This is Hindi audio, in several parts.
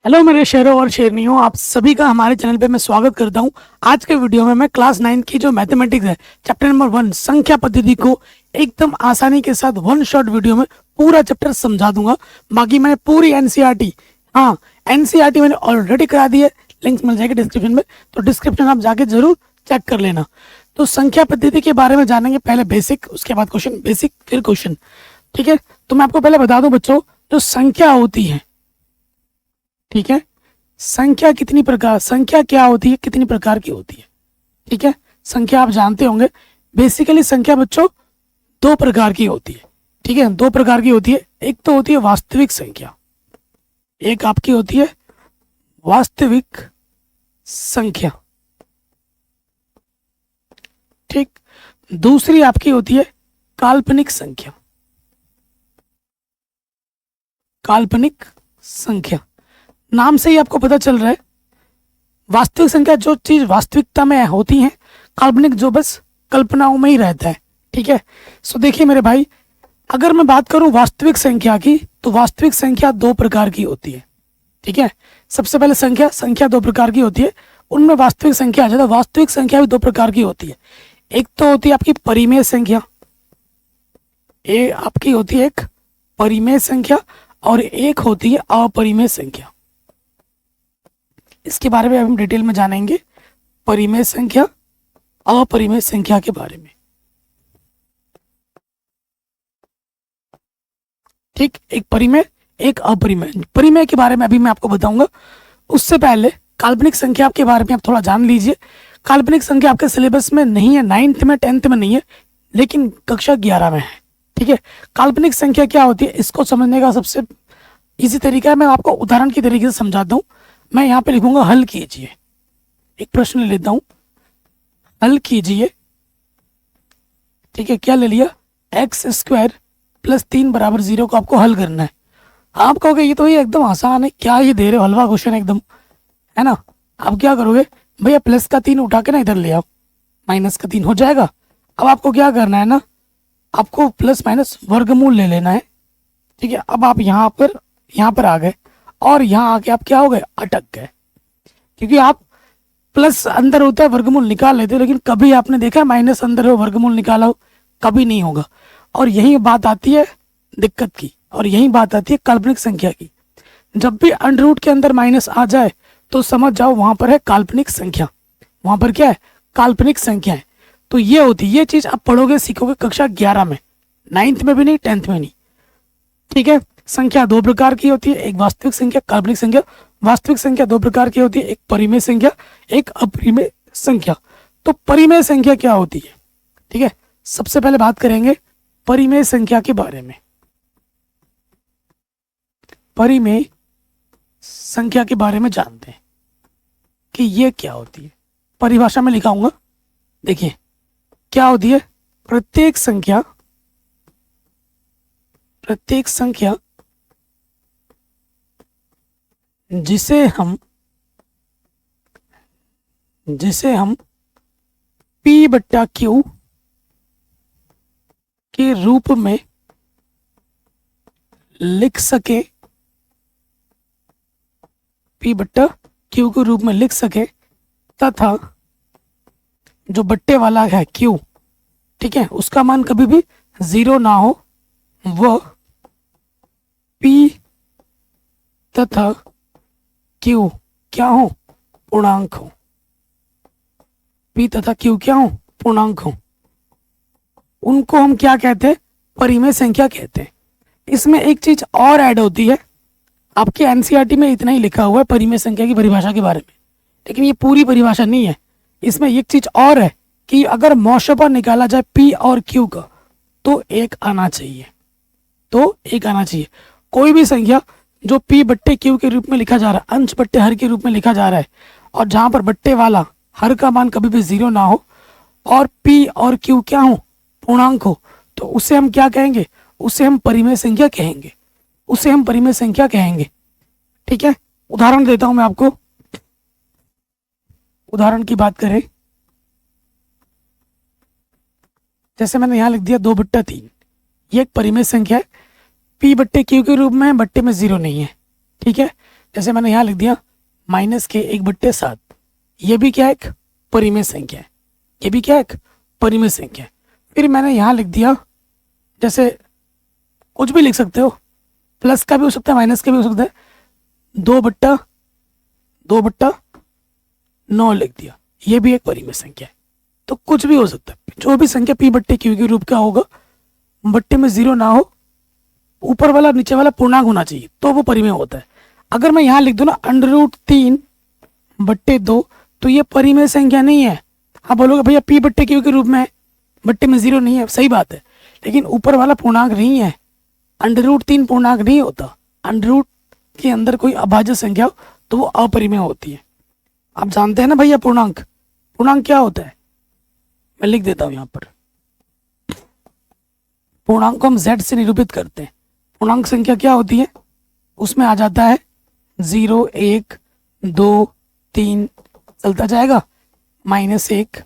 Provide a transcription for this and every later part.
हेलो मेरे शेरों और शेरनियों, आप सभी का हमारे चैनल पे मैं स्वागत करता हूं। आज के वीडियो में मैं क्लास 9 की जो मैथमेटिक्स है चैप्टर नंबर 1 संख्या पद्धति को एकदम आसानी के साथ वन शॉट वीडियो में पूरा चैप्टर समझा दूंगा। बाकी मैंने पूरी एनसीईआरटी, हाँ एनसीईआरटी मैंने ऑलरेडी करा दी है, लिंक्स मिल जाएगी डिस्क्रिप्शन में, तो डिस्क्रिप्शन आप जाके जरूर चेक कर लेना। तो संख्या पद्धति के बारे में जानेंगे, पहले बेसिक, उसके बाद क्वेश्चन, बेसिक फिर क्वेश्चन। ठीक है, तो मैं आपको पहले बता दूं बच्चों, जो संख्या होती है, ठीक है, संख्या कितनी प्रकार, संख्या क्या होती है, कितनी प्रकार की होती है। ठीक है, संख्या आप जानते होंगे, बेसिकली संख्या बच्चों दो प्रकार की होती है। ठीक है, दो प्रकार की होती है। एक तो होती है वास्तविक संख्या, एक आपकी होती है वास्तविक संख्या। ठीक, दूसरी आपकी होती है काल्पनिक संख्या, काल्पनिक संख्या। नाम से ही आपको पता चल रहा है, वास्तविक संख्या जो चीज वास्तविकता में होती है, काल्पनिक जो बस कल्पनाओं में ही रहता है। ठीक है, सो देखिए मेरे भाई, अगर मैं बात करूं वास्तविक संख्या की, तो वास्तविक संख्या दो प्रकार की होती है। ठीक है, सबसे पहले संख्या दो प्रकार की होती है, उनमें वास्तविक संख्या आ जाता है। वास्तविक संख्या भी दो प्रकार की होती है। एक तो होती है आपकी परिमेय संख्या, ये आपकी होती है एक परिमेय संख्या, और एक होती है अपरिमेय संख्या। इसके बारे में हम डिटेल में जानेंगे, परिमेय संख्या, अपरिमेय संख्या के बारे में। ठीक, एक परिमेय एक अपरिमेय। परिमेय के बारे में अभी मैं आपको बताऊंगा, उससे पहले काल्पनिक संख्या के बारे में आप थोड़ा जान लीजिए। काल्पनिक संख्या आपके सिलेबस में नहीं है, 9th में 10th में नहीं है, लेकिन कक्षा 11 में है। ठीक है, काल्पनिक संख्या क्या होती है, इसको समझने का सबसे इजी तरीका है, मैं आपको उदाहरण की तरीके से समझाता हूँ। मैं यहाँ पे लिखूंगा हल कीजिए, एक प्रश्न ले लेता हूं, हल कीजिए। ठीक है, क्या ले लिया, x² + 3 = 0 को आपको हल करना है। आप कहोगे ये तो ये एकदम आसान है, क्या ये दे रहे हो, हलवा क्वेश्चन एकदम, है ना। आप क्या करोगे, भैया +3 उठा के ना इधर ले आओ, -3 हो जाएगा। अब आपको क्या करना है ना, आपको प्लस माइनस वर्गमूल ले लेना है। ठीक है, अब आप यहाँ पर आ गए, और यहाँ आके आप क्या हो गए, अटक गए, क्योंकि आप प्लस अंदर होता है वर्गमूल निकाल लेते हो, लेकिन कभी आपने देखा माइनस अंदर हो वर्गमूल निकाला हो, कभी नहीं होगा। और यही बात आती है दिक्कत की, और यही बात आती है काल्पनिक संख्या की। जब भी अंडर रूट के अंदर माइनस आ जाए तो समझ जाओ वहां पर है काल्पनिक संख्या, वहां पर क्या है, काल्पनिक संख्या है। तो ये होती है, ये चीज आप पढ़ोगे सीखोगे कक्षा 11 में, 9th में भी नहीं, 10th में नहीं। ठीक है, संख्या दो प्रकार की होती है, एक वास्तविक संख्या, काल्पनिक संख्या। वास्तविक संख्या दो प्रकार की होती है, एक परिमेय संख्या, एक अपरिमेय संख्या। तो परिमेय संख्या क्या होती है, ठीक है, सबसे पहले बात करेंगे परिमेय संख्या के बारे में। परिमेय संख्या के बारे में जानते हैं कि ये क्या होती है। परिभाषा में लिखाऊंगा, देखिए क्या होती है, प्रत्येक संख्या जिसे हम P/Q के रूप में लिख सके, P/Q के रूप में लिख सके, तथा जो बट्टे वाला है Q, ठीक है, उसका मान कभी भी 0 ना हो, वह P तथा Q क्या हो, पूर्णांक हो। P तथा Q क्या हो, पूर्णांक हो। उनको हम क्या कहते हैं, परिमेय संख्या कहते हैं। इसमें एक चीज और ऐड होती है, आपके एनसीईआरटी में इतना ही लिखा हुआ है परिमेय संख्या की परिभाषा के बारे में, लेकिन ये पूरी परिभाषा नहीं है। इसमें एक चीज और है कि अगर मौशा निकाला जाए P और Q का, तो एक आना चाहिए, कोई भी संख्या जो P/Q के रूप में लिखा जा रहा है, अंश बट्टे हर के रूप में लिखा जा रहा है, और जहां पर बट्टे वाला हर का मान कभी भी 0 ना हो, और P और Q क्या हो, पूर्णांक हो, तो उसे हम क्या कहेंगे, उसे हम परिमेय संख्या कहेंगे। ठीक है, उदाहरण देता हूं मैं आपको, उदाहरण की बात करें, जैसे मैंने यहां लिख दिया 2/3, ये एक परिमेय संख्या है, P/Q के रूप में है, बट्टे में 0 नहीं है। ठीक है, जैसे मैंने यहाँ लिख दिया -k1/7, ये भी क्या है, एक परिमेय संख्या है, ये भी क्या है, एक परिमेय संख्या है। फिर मैंने यहाँ लिख दिया, जैसे कुछ भी लिख सकते हो, प्लस का भी हो सकता है, माइनस का भी हो सकता है, 2/9 लिख दिया, ये भी एक परिमेय संख्या है। तो कुछ भी हो सकता है, जो भी संख्या p/q के रूप का होगा, बट्टे में 0 ना हो, ऊपर वाला नीचे वाला पूर्णांक होना चाहिए, तो वो परिमेय होता है। अगर मैं यहाँ लिख दूं ना √3/2, तो ये परिमेय संख्या नहीं है। आप बोलोगे भैया p/q के रूप में है, बट्टे में 0 नहीं है, सही बात है, लेकिन ऊपर वाला पूर्णांक नहीं है। √3 पूर्णांक नहीं होता, अंडर के अंदर कोई अभाज्य संख्या हो तो वो अपरिमेय होती है। आप जानते हैं ना भैया पूर्णांक, पूर्णांक क्या होता है, मैं लिख देता हूं यहाँ पर। पूर्णांक को हम z से निरूपित करते हैं। पूर्णांक संख्या क्या होती है, उसमें आ जाता है 0, 1, 2, 3 चलता जाएगा, -1,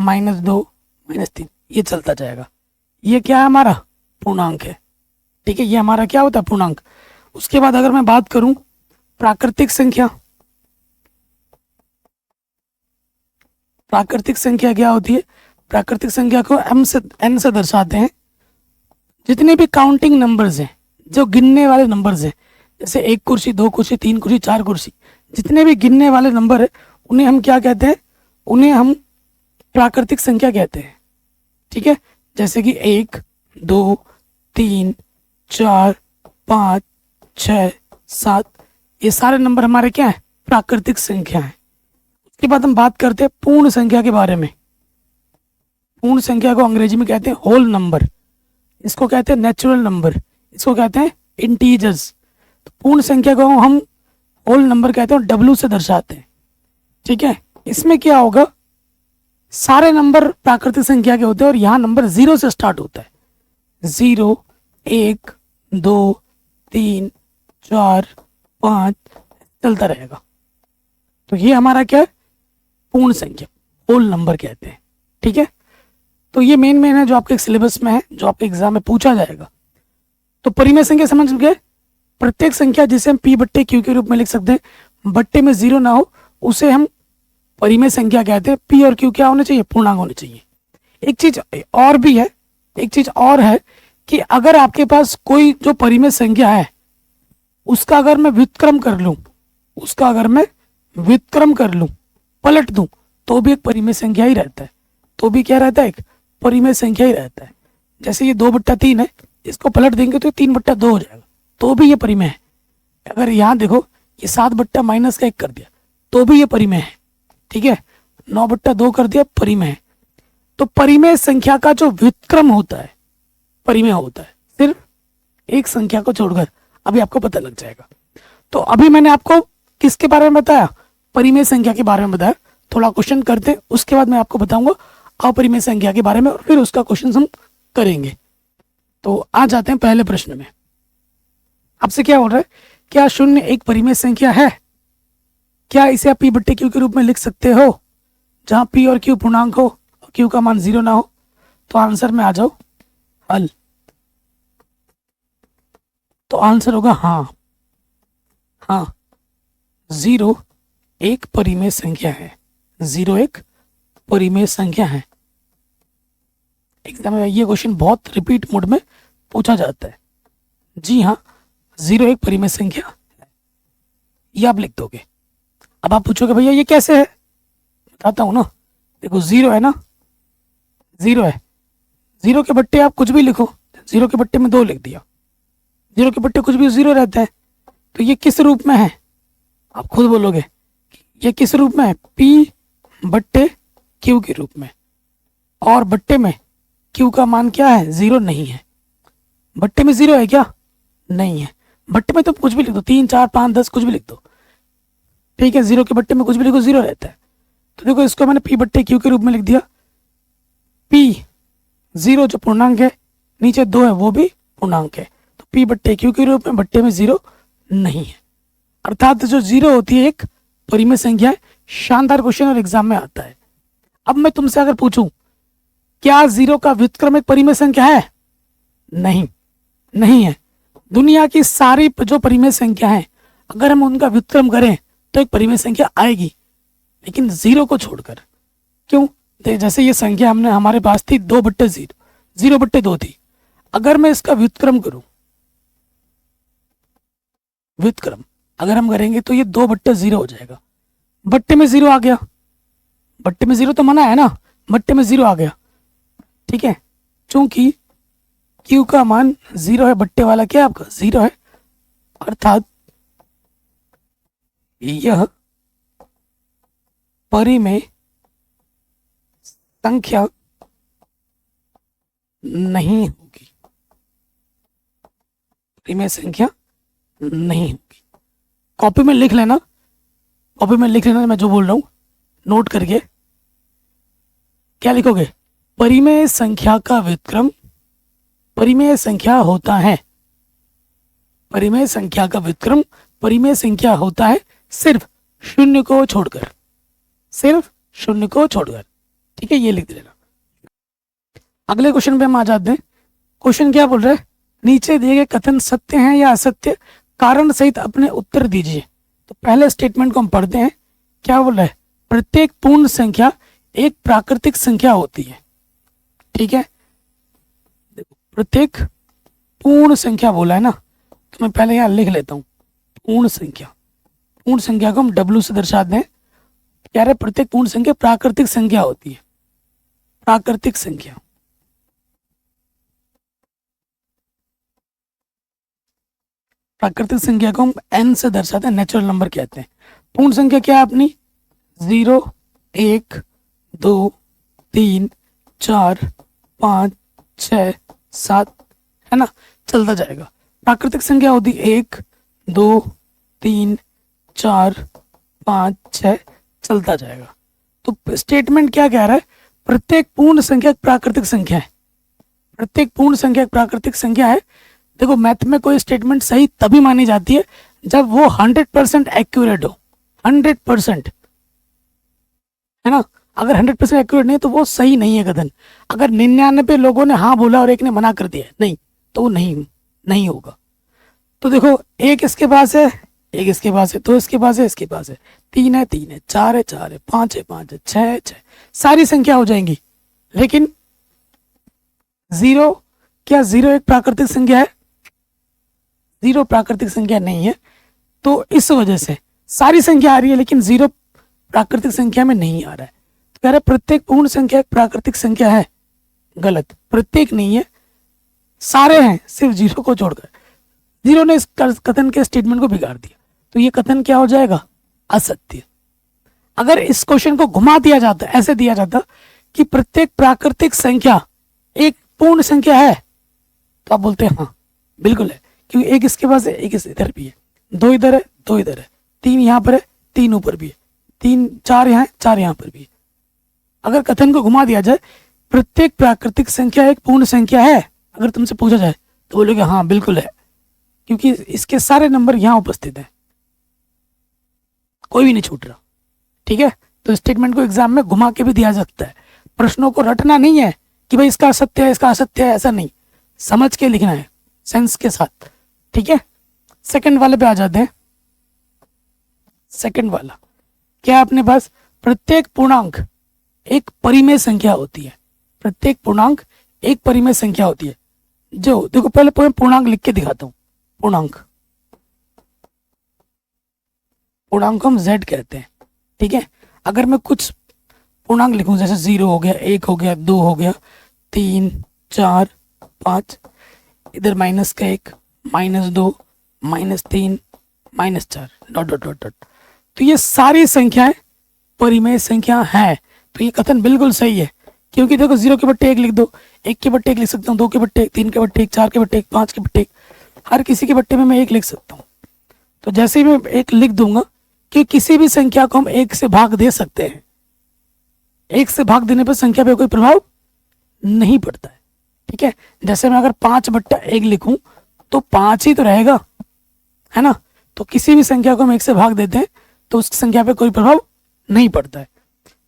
-2, -3 ये चलता जाएगा। ये क्या है, हमारा पूर्णांक है, ठीक है, ये हमारा क्या होता है, पूर्णांक। उसके बाद अगर मैं बात करूं प्राकृतिक संख्या, प्राकृतिक संख्या क्या होती है, प्राकृतिक संख्या को n से दर्शाते हैं। जितने भी काउंटिंग नंबर्स हैं, जो गिनने वाले नंबर्स हैं, जैसे 1 कुर्सी, 2 कुर्सी, 3 कुर्सी, 4 कुर्सी, जितने भी गिनने वाले नंबर है, उन्हें हम क्या कहते हैं, उन्हें हम प्राकृतिक संख्या कहते हैं, ठीक है। जैसे कि 1, 2, 3, 4, 5, 6, 7, ये सारे नंबर हमारे क्या है, प्राकृतिक संख्या है। उसके बाद हम बात करते हैं पूर्ण संख्या के बारे में। पूर्ण संख्या को अंग्रेजी में कहते हैं होल नंबर, इसको कहते हैं नेचुरल नंबर, इसको कहते हैं इंटीजर्स। तो पूर्ण संख्या को हम होल नंबर कहते हैं और W से दर्शाते हैं, ठीक है। इसमें क्या होगा, सारे नंबर प्राकृतिक संख्या के होते हैं और यहाँ नंबर 0 से स्टार्ट होता है। 0, 1, 2, 3, 4, 5 चलता रहेगा। तो ये हमारा क्या है, पूर्ण संख्या, होल नंबर कहते हैं, ठीक है। तो ये मेन है जो आपके सिलेबस में है, जो आपके एग्जाम में पूछा जाएगा। तो परिमेय संख्या समझ गए, प्रत्येक संख्या जिसे हम p/q के रूप में लिख सकते हैं, बट्टे में 0 ना हो, उसे हम परिमेय संख्या कहते हैं। p और q क्या होने चाहिए, पूर्णांक होने चाहिए। एक चीज और भी है, एक चीज और है कि अगर आपके पास कोई जो परिमेय संख्या है, उसका अगर मैं व्युत्क्रम कर लूं, उसका अगर मैं व्युत्क्रम कर लूं, पलट दूं, तो भी एक परिमेय संख्या ही रहता है, तो भी क्या रहता है, एक परिमेय संख्या ही रहता है। जैसे ये 2/3 है, इसको पलट देंगे तो 3/2 हो जाएगा, तो भी ये परिमेय है। अगर यहाँ देखो ये 7/-1 कर दिया, तो भी ये परिमेय है, ठीक है। 9/2 कर दिया, परिमेय है। तो परिमेय संख्या का जो व्युत्क्रम होता है, परिमेय होता है, सिर्फ एक संख्या को छोड़कर, अभी आपको पता लग जाएगा। तो अभी मैंने आपको किसके बारे में बताया, परिमेय संख्या के बारे में बताया। थोड़ा क्वेश्चन करते हैं, उसके बाद मैं आपको बताऊंगा अपरिमेय संख्या के बारे में, और फिर उसका क्वेश्चन हम करेंगे। तो आ जाते हैं पहले प्रश्न में। आपसे क्या बोल रहा है, क्या 0 एक परिमेय संख्या है, क्या इसे आप p/q के रूप में लिख सकते हो, जहां p और q पूर्णांक हो और q का मान 0 ना हो। तो आंसर में आ जाओ, हल। तो आंसर होगा हाँ, हाँ 0 एक परिमेय संख्या है, 0 एक परिमेय संख्या है। एग्जाम में ये क्वेश्चन बहुत रिपीट मोड में पूछा जाता है। जी हाँ, 0 एक परिमेय संख्या है, ये आप लिख दोगे। अब आप पूछोगे भैया ये कैसे है, बताता हूं ना। देखो 0 है ना, 0 है, 0 के बट्टे आप कुछ भी लिखो, 0 के बट्टे में 2 लिख दिया, 0 के बट्टे कुछ भी 0 रहता है। तो ये किस रूप में है, आप खुद बोलोगे ये किस रूप में है, p/q के रूप में। और बट्टे में q का मान क्या है, 0 नहीं है। बट्टे में 0 है क्या, नहीं है। बट्टे में तो कुछ भी लिख दो, 3, 4, 5, 10 कुछ भी लिख दो, ठीक है। 0 के बट्टे में कुछ भी लिखो, 0 रहता है। तो देखो इसको मैंने p/q के रूप में लिख दिया। p 0 जो पूर्णांक है, नीचे 2 है वो भी पूर्णांक है, तो p/q के रूप में बट्टे में 0 नहीं है। अर्थात जो 0 होती है एक परिमेय संख्या है। शानदार क्वेश्चन और एग्जाम में आता है। अब मैं तुमसे अगर पूछूं क्या 0 का व्युत्क्रम एक परिमेय संख्या है, नहीं, नहीं है। दुनिया की सारी जो परिमेय संख्या है अगर हम उनका व्युत्क्रम करें तो एक परिमेय संख्या आएगी, लेकिन 0 को छोड़कर। क्यों? जैसे ये संख्या हमने हमारे पास थी 2/0, 0/2 थी। अगर मैं इसका व्युत्क्रम करूं, व्युत्क्रम अगर हम करेंगे तो ये 2/0 हो जाएगा। बट्टे में 0 आ गया, बट्टे में 0 तो मना है ना, बट्टे में 0 आ गया। ठीक है, चूंकि Q का मान 0 है, बट्टे वाला क्या है आपका 0 है, अर्थात यह परिमेय संख्या नहीं होगी, परिमेय संख्या नहीं होगी। कॉपी में लिख लेना, कॉपी में लिख लेना मैं जो बोल रहा हूं, नोट करके। क्या लिखोगे? परिमेय संख्या का व्युत्क्रम परिमेय संख्या होता है, परिमेय संख्या का व्युत्क्रम परिमेय संख्या होता है सिर्फ शून्य को छोड़कर, सिर्फ शून्य को छोड़कर। ठीक है, ये लिख देना। अगले क्वेश्चन पे हम आ जाते हैं। क्वेश्चन क्या बोल रहा है? नीचे दिए गए कथन सत्य हैं या असत्य, कारण सहित अपने उत्तर दीजिए। तो पहले स्टेटमेंट को हम पढ़ते हैं। क्या बोल रहा है? प्रत्येक पूर्ण संख्या एक प्राकृतिक संख्या होती है। ठीक है, देखो प्रत्येक पूर्ण संख्या बोला है ना, तो मैं पहले यहां लिख लेता हूं पूर्ण संख्या। पूर्ण संख्या को हम W से दर्शाते हैं। कह रहे प्रत्येक पूर्ण संख्या प्राकृतिक संख्या होती है, प्राकृतिक संख्या। प्राकृतिक संख्या को हम n से दर्शाते हैं, नेचुरल नंबर कहते हैं। पूर्ण संख्या क्या है अपनी? 0, 1, 2, 3, 4, 5, 6, 7, है ना, चलता जाएगा। प्राकृतिक संख्या होती 1, 2, 3, 4, 5, 6, चलता जाएगा। तो स्टेटमेंट क्या कह रहा है? प्रत्येक पूर्ण संख्या एक प्राकृतिक संख्या है, प्रत्येक पूर्ण संख्या एक प्राकृतिक संख्या है। देखो मैथ में कोई स्टेटमेंट सही तभी मानी जाती है जब वो 100% एक्यूरेट हो, 100%, है ना। अगर 100% एक्यूरेट नहीं तो वो सही नहीं है कथन। अगर 99 लोगों ने हाँ बोला और एक ने मना कर दिया नहीं, तो वो नहीं होगा। तो देखो एक इसके पास है, एक इसके पास है, दो इसके पास है, इसके पास है, 3 है, 3 है, 4 है, 4 है, 5 है, 5 है, 6 है, 6, सारी संख्या हो जाएंगी। लेकिन 0, क्या 0 एक प्राकृतिक संख्या है? 0 प्राकृतिक संख्या नहीं है। तो इस वजह से सारी संख्या आ रही है लेकिन 0 प्राकृतिक संख्या में नहीं आ रहा है। तो कह रहे प्रत्येक पूर्ण संख्या एक प्राकृतिक संख्या है। गलत, प्रत्येक नहीं है, सारे हैं, सिर्फ 0 को छोड़कर। 0 ने इस कथन के स्टेटमेंट को बिगाड़ दिया, तो ये कथन क्या हो जाएगा? असत्य। अगर इस क्वेश्चन को घुमा दिया जाता, ऐसे दिया जाता कि प्रत्येक प्राकृतिक संख्या एक पूर्ण संख्या है, तो आप बोलते हैं हाँ बिल्कुल है, क्योंकि एक इसके पास है, एक इधर भी है, 2 इधर है, 2 इधर है, 3 यहाँ पर है, 3 ऊपर भी है, 3, 4 यहाँ है, 4 यहाँ पर भी है। अगर कथन को घुमा दिया जाए प्रत्येक प्राकृतिक संख्या एक पूर्ण संख्या है, अगर तुमसे पूछा जाए तो बोलोगे हाँ बिल्कुल है, क्योंकि इसके सारे नंबर यहाँ उपस्थित हैं, कोई भी नहीं छूट रहा। ठीक है, तो स्टेटमेंट को एग्जाम में घुमा के भी दिया जा सकता है। प्रश्नों को रटना नहीं है कि भाई इसका असत्य है, इसका असत्य है, ऐसा नहीं, समझ के लिखना है, सेंस के साथ। ठीक है, सेकंड वाले पे आ जाते हैं। सेकंड वाला क्या है अपने पास? प्रत्येक पूर्णांक एक परिमेय संख्या होती है, प्रत्येक पूर्णांक एक परिमेय संख्या होती है। जो देखो पहले पूर्णांक लिख के दिखाता हूं। पूर्णांक को हम z कहते हैं। ठीक है, अगर मैं कुछ पूर्णांक लिखूं जैसे 0 हो गया, 1 हो गया, 2 हो गया, 3, 4, 5, इधर -1, -2, -3, -4, डॉट डॉट डॉट डॉट, तो ये सारी संख्याएं परिमेय संख्या है। तो ये कथन बिल्कुल सही है, क्योंकि देखो 0 के बट्टे 1 लिख दो, 1 के बट्टे 1 लिख सकता हूँ, 2 के बट्टे 1, 3 के बट्टे 1, 4 के बट्टे 1, 5 के बट्टे 1, हर किसी के बट्टे में मैं 1 लिख सकता हूँ। तो जैसे ही मैं 1 लिख दूंगा कि किसी भी संख्या को हम 1 से भाग दे सकते हैं, 1 से भाग देने पर संख्या पे कोई प्रभाव नहीं पड़ता है। ठीक है, जैसे मैं अगर 5/1 लिखूं तो 5 ही तो रहेगा, है ना। तो किसी भी संख्या को हम 1 से भाग देते हैं तो उस संख्या पे कोई प्रभाव नहीं पड़ता है।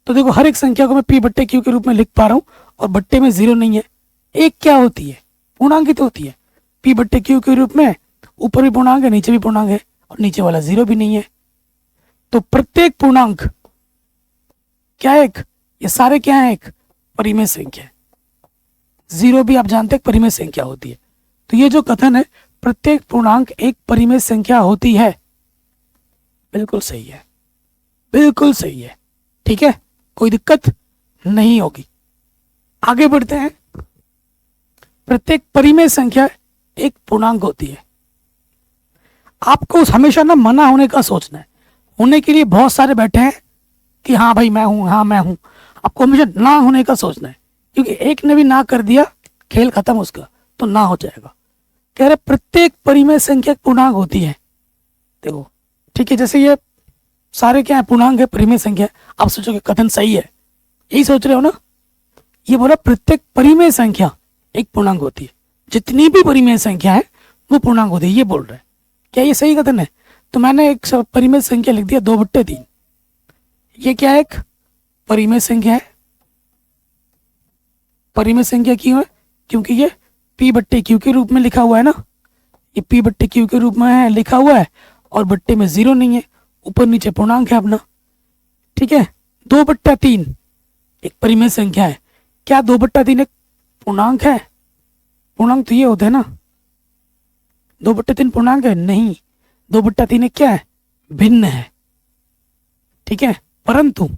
तो देखो हर एक संख्या को मैं p/q के रूप में लिख पा रहा हूँ और बट्टे में 0 नहीं है। एक क्या होती है? पूर्णांक ही तो होती है। p/q के रूप में ऊपर भी पूर्णांक है, नीचे भी पूर्णांक है, और नीचे वाला 0 भी नहीं है। तो प्रत्येक पूर्णांक क्या है? एक, ये सारे क्या है? एक परिमेय संख्या है। 0 भी आप जानते हैं परिमेय संख्या होती है। तो ये जो कथन है प्रत्येक पूर्णांक एक परिमेय संख्या होती है, बिल्कुल सही है, बिल्कुल सही है। ठीक है, कोई दिक्कत नहीं होगी। आगे बढ़ते हैं। प्रत्येक परिमेय संख्या एक पूर्णांक होती है। आपको हमेशा ना मना होने का सोचना है। होने के लिए बहुत सारे बैठे हैं कि हाँ भाई मैं हूं, हाँ मैं हूं। आपको हमेशा ना होने का सोचना है, क्योंकि एक ने भी ना कर दिया खेल खत्म उसका, तो ना हो जाएगा। कह रहे प्रत्येक परिमेय संख्या एक पूर्णांक होती है। देखो ठीक है, जैसे ये सारे क्या है? पूर्णांक है, परिमेय संख्या। आप सोचोगे कथन सही है, यही सोच रहे हो ना? ये बोला प्रत्येक परिमेय संख्या एक पूर्णांक होती है, जितनी भी परिमेय संख्या है वो पूर्णांक होती है, ये बोल रहे हैं। क्या ये सही कथन है? तो मैंने एक परिमेय संख्या लिख दिया 2/3। ये क्या है? एक परिमेय संख्या है। परिमेय संख्या क्यों है? क्योंकि ये p/q के रूप में लिखा हुआ है ना, ये p/q के रूप में है लिखा हुआ है, और बट्टे में 0 नहीं है, ऊपर नीचे पूर्णांक है अपना। ठीक है, 2/3 एक परिमेय संख्या है। क्या 2/3 एक पूर्णांक है? पूर्णांक तो ये होता है ना, 2/3 पूर्णांक है? नहीं, 2/3 एक क्या है? भिन्न है। ठीक है, परंतु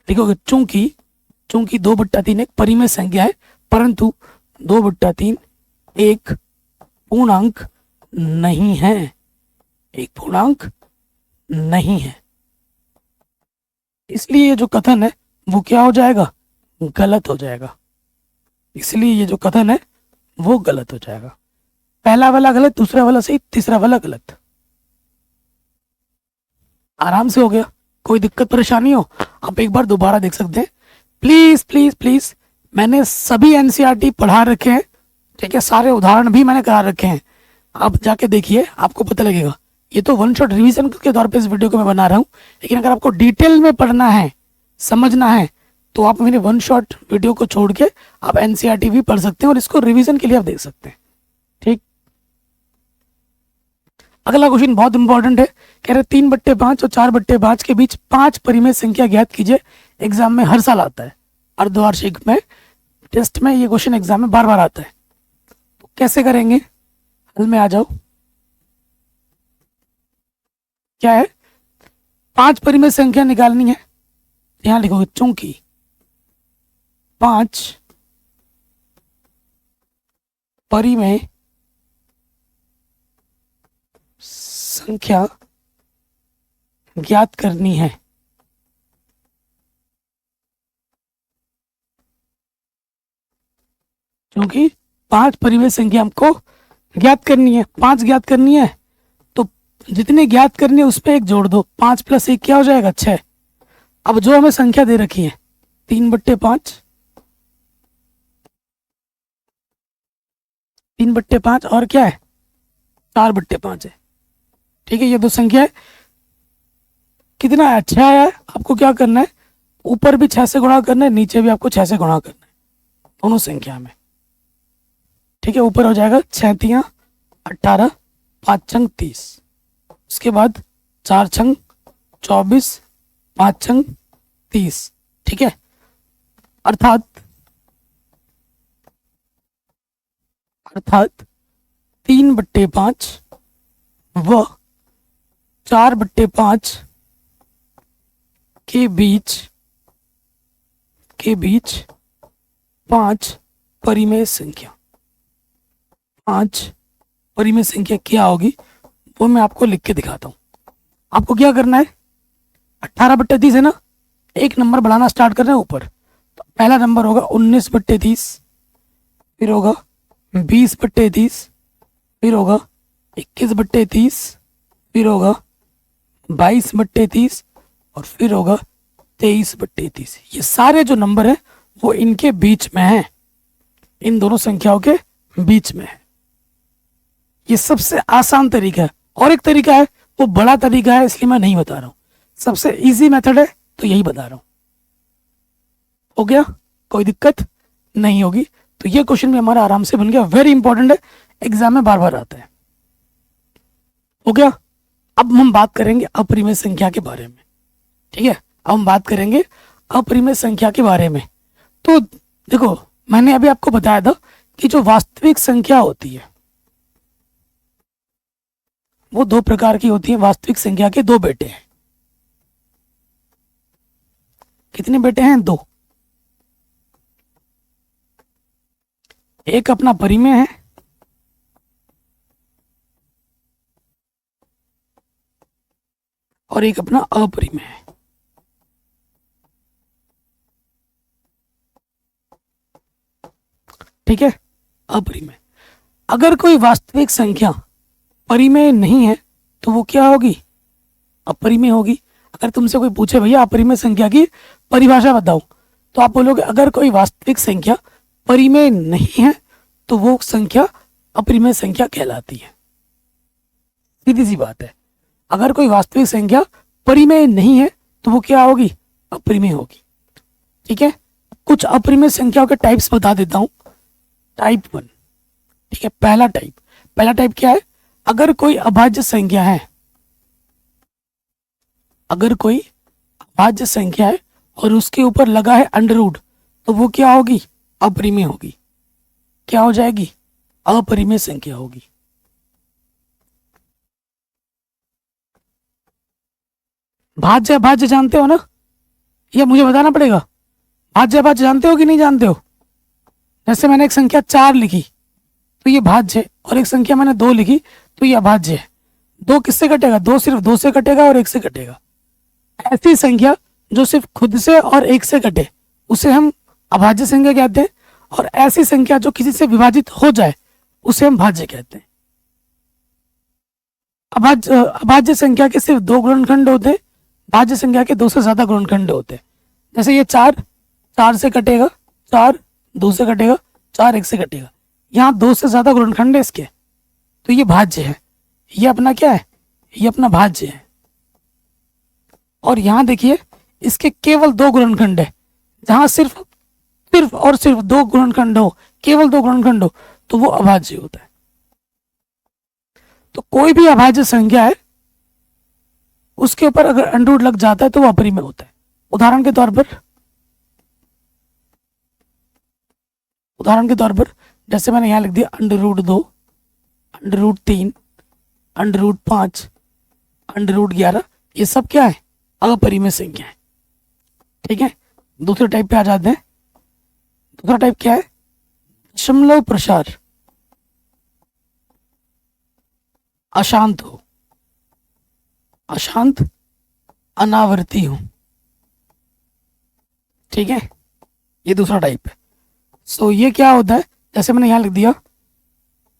लिखोगे चूंकि 2/3 एक परिमेय संख्या है, परंतु 2/3 एक पूर्णांक नहीं है, एक पूर्णांक नहीं है। इसलिए ये जो कथन है वो क्या हो जाएगा? गलत हो जाएगा। इसलिए ये जो कथन है वो गलत हो जाएगा। पहला वाला गलत, दूसरा वाला सही, तीसरा वाला गलत। आराम से हो गया। कोई दिक्कत परेशानी हो आप एक बार दोबारा देख सकते हैं। प्लीज प्लीज प्लीज, मैंने सभी एनसीईआरटी पढ़ा रखे हैं। ठीक है, सारे उदाहरण भी मैंने करा रखे हैं, आप जाके देखिए, आपको पता लगेगा। ये तो वन शॉट रिवीजन के तौर पे इस वीडियो को मैं बना रहा हूँ, लेकिन अगर आपको डिटेल में पढ़ना है, समझना है, तो आप मेरे वन शॉट वीडियो को छोड़ के आप एनसीईआरटी भी पढ़ सकते हैं और इसको रिवीजन के लिए आप देख सकते हैं। ठीक, अगला क्वेश्चन बहुत इंपॉर्टेंट है। कह रहे 3/5 और 4/5 के बीच 5 परिमेय संख्या ज्ञात कीजिए। एग्जाम में हर साल आता है, अर्धवार्षिक में, टेस्ट में ये क्वेश्चन एग्जाम में बार बार आता है। तो कैसे करेंगे? हल में आ जाओ। क्या है? 5 परिमेय संख्या निकालनी है। यहां लिखोगे चूंकि 5 परिमेय संख्या ज्ञात करनी है। क्योंकि 5 परिमेय संख्या हमको ज्ञात करनी है, 5 ज्ञात करनी है, तो जितने ज्ञात करनी है उस पर 1 जोड़ दो। 5 + 1 क्या हो जाएगा? 6। अब जो हमें संख्या दे रखी है 3/5, 3/5 और क्या है? 4/5 है। ठीक है, ये दो संख्या है। कितना है? 6 है। आपको क्या करना है? ऊपर भी 6 से गुणा करना है, नीचे भी आपको 6 से गुणा करना है, दोनों संख्या में। ठीक है, ऊपर हो जाएगा 6 × 18, 5 × 30, उसके बाद 4 × 24, 5 × 30। ठीक है, अर्थात 3/5 व 4/5 के बीच 5 परिमेय संख्या। 5 परिमेय संख्या क्या होगी वो मैं आपको लिख के दिखाता हूँ। आपको क्या करना है? 18/30 है ना, एक नंबर बढ़ाना स्टार्ट करना है ऊपर। तो पहला नंबर होगा 19/30, फिर होगा 20/30, फिर होगा 21/30, फिर होगा 22/30 और फिर होगा 23/30। ये सारे जो नंबर है वो इनके बीच में है, इन दोनों संख्याओं के बीच में है। ये सबसे आसान तरीका है। और एक तरीका है वो बड़ा तरीका है, इसलिए मैं नहीं बता रहा हूं। सबसे इजी मेथड है तो यही बता रहा हूं। हो गया? कोई दिक्कत नहीं होगी। तो ये क्वेश्चन भी हमारा आराम से बन गया। वेरी इंपॉर्टेंट है, एग्जाम में बार बार आता है। हो गया। अब हम बात करेंगे अपरिमेय संख्या के बारे में। ठीक है, अब हम बात करेंगे अपरिमेय संख्या के बारे में। तो देखो, मैंने अभी आपको बताया था कि जो वास्तविक संख्या होती है वो दो प्रकार की होती है। वास्तविक संख्या के दो बेटे हैं। कितने बेटे हैं? दो। एक अपना परिमेय है और एक अपना अपरिमेय है। ठीक है, अपरिमेय। अगर कोई वास्तविक संख्या परिमेय नहीं है तो वो क्या होगी? अपरिमेय होगी। अगर तुमसे कोई पूछे भैया अपरिमेय संख्या की परिभाषा बताओ, तो आप बोलोगे अगर कोई वास्तविक संख्या परिमेय नहीं है तो वो संख्या अपरिमेय संख्या कहलाती है। सीधी सी बात है, अगर कोई वास्तविक संख्या परिमेय नहीं है तो वो क्या होगी? अपरिमेय होगी। ठीक है, कुछ अपरिमेय संख्याओं के टाइप्स बता देता हूं। टाइप 1। ठीक है, पहला टाइप क्या है? अगर कोई अभाज्य संख्या है, अगर कोई अभाज्य संख्या है और उसके ऊपर लगा है अंडर रूट, तो वो क्या होगी? अपरिमेय होगी। क्या हो जाएगी? अपरिमेय संख्या होगी। भाज्य अभाज्य जानते हो ना, या मुझे बताना पड़ेगा? भाज्य अभाज्य जानते हो कि नहीं जानते हो? जैसे मैंने एक संख्या 4 लिखी तो ये भाज्य है, और एक संख्या मैंने 2 लिखी तो ये अभाज्य है। 2 किससे कटेगा? 2 सिर्फ 2 से कटेगा और 1 से कटेगा। ऐसी संख्या जो सिर्फ खुद से और 1 से कटे उसे हम अभाज्य संख्या कहते हैं, और ऐसी संख्या जो किसी से विभाजित हो जाए उसे हम भाज्य कहते हैं। अभाज्य संख्या के सिर्फ 2 गुणनखंड होते हैं, भाज्य संख्या के 2 से ज्यादा गुणनखंड होते हैं। जैसे ये 4 से कटेगा, 4 2 से कटेगा, 4 1 से कटेगा। यहाँ 2 से ज्यादा गुणनखंड है इसके, तो ये भाज्य है। ये अपना क्या है? ये अपना भाज्य है। और यहाँ देखिए, इसके केवल 2 गुणनखंड है। जहां सिर्फ और सिर्फ 2 गुणनखंड हो, केवल 2 गुणनखंड हो, तो वो अभाज्य होता है। तो कोई भी अभाज्य संख्या है, उसके ऊपर अगर अंडर रूट लग जाता है तो वो अपरिमेय होता है। उदाहरण के तौर पर जैसे मैंने यहां लिख दिया under root 2, under root 3, under root 5, under root 11, ये सब क्या है? अपरिमेय संख्या है। ठीक है, दूसरे टाइप पे आ जाते हैं। दूसरा टाइप क्या है? दशमलव प्रसार अशांत हो, अशांत अनावर्ती हो। ठीक है, ये दूसरा टाइप है। सो ये क्या होता है? जैसे मैंने यहां लिख दिया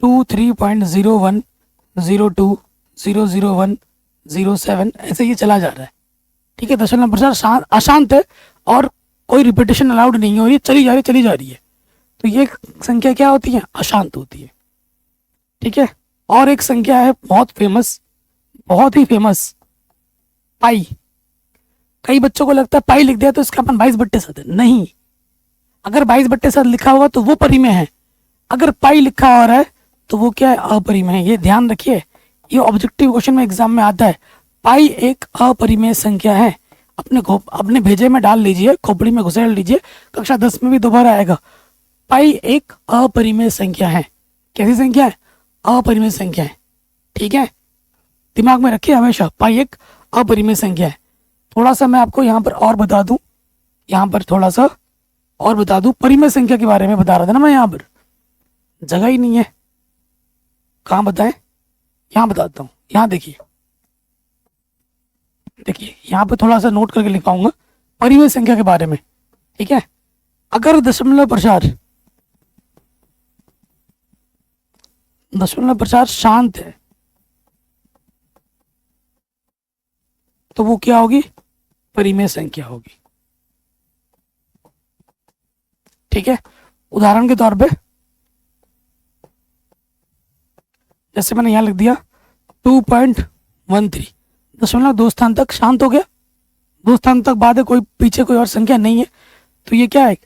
2 3.01 02 001 07, ऐसे ये चला जा रहा है। ठीक है, दशमलव प्रसार अशांत है और कोई रिपीटेशन अलाउड नहीं हो रही, चली जा रही है। तो ये संख्या क्या होती है? अशांत होती है। ठीक है, और एक संख्या है बहुत ही फेमस, पाई। कई बच्चों को लगता है पाई लिख दिया तो इसका अपन 22/7 है। नहीं, अगर 22/7 लिखा होगा तो वो परिमेय है। अगर पाई लिखा हो रहा है तो वो क्या है? अपरिमेय है। ये ध्यान रखिए, ये ऑब्जेक्टिव क्वेश्चन में एग्जाम में आता है। पाई एक अपरिमेय संख्या है। अपने भेजे में डाल लीजिए, खोपड़ी में घुसेड़ लीजिए, कक्षा 10 में भी दोबारा आएगा। पाई एक अपरिमेय संख्या है। कैसी संख्या है? अपरिमेय संख्या है। ठीक है, दिमाग में रखिए हमेशा, पाई एक अपरिमेय संख्या है। थोड़ा सा मैं आपको यहाँ पर और बता दूं, परिमेय संख्या के बारे में बता रहा था ना मैं। यहाँ पर जगह ही नहीं है, कहाँ बताएं? यहाँ बताता हूँ। यहाँ देखिए यहाँ पे थोड़ा सा नोट करके लिखाऊंगा परिमेय संख्या के बारे में। ठीक है, अगर दशमलव प्रसार शांत है तो वो क्या होगी? परिमेय संख्या होगी। ठीक है, उदाहरण के तौर पे जैसे मैंने यहां लिख दिया 2.13, दशमलव 2 स्थान तक शांत हो गया। 2 स्थान तक बाद है, कोई पीछे कोई और संख्या नहीं है, तो ये क्या है?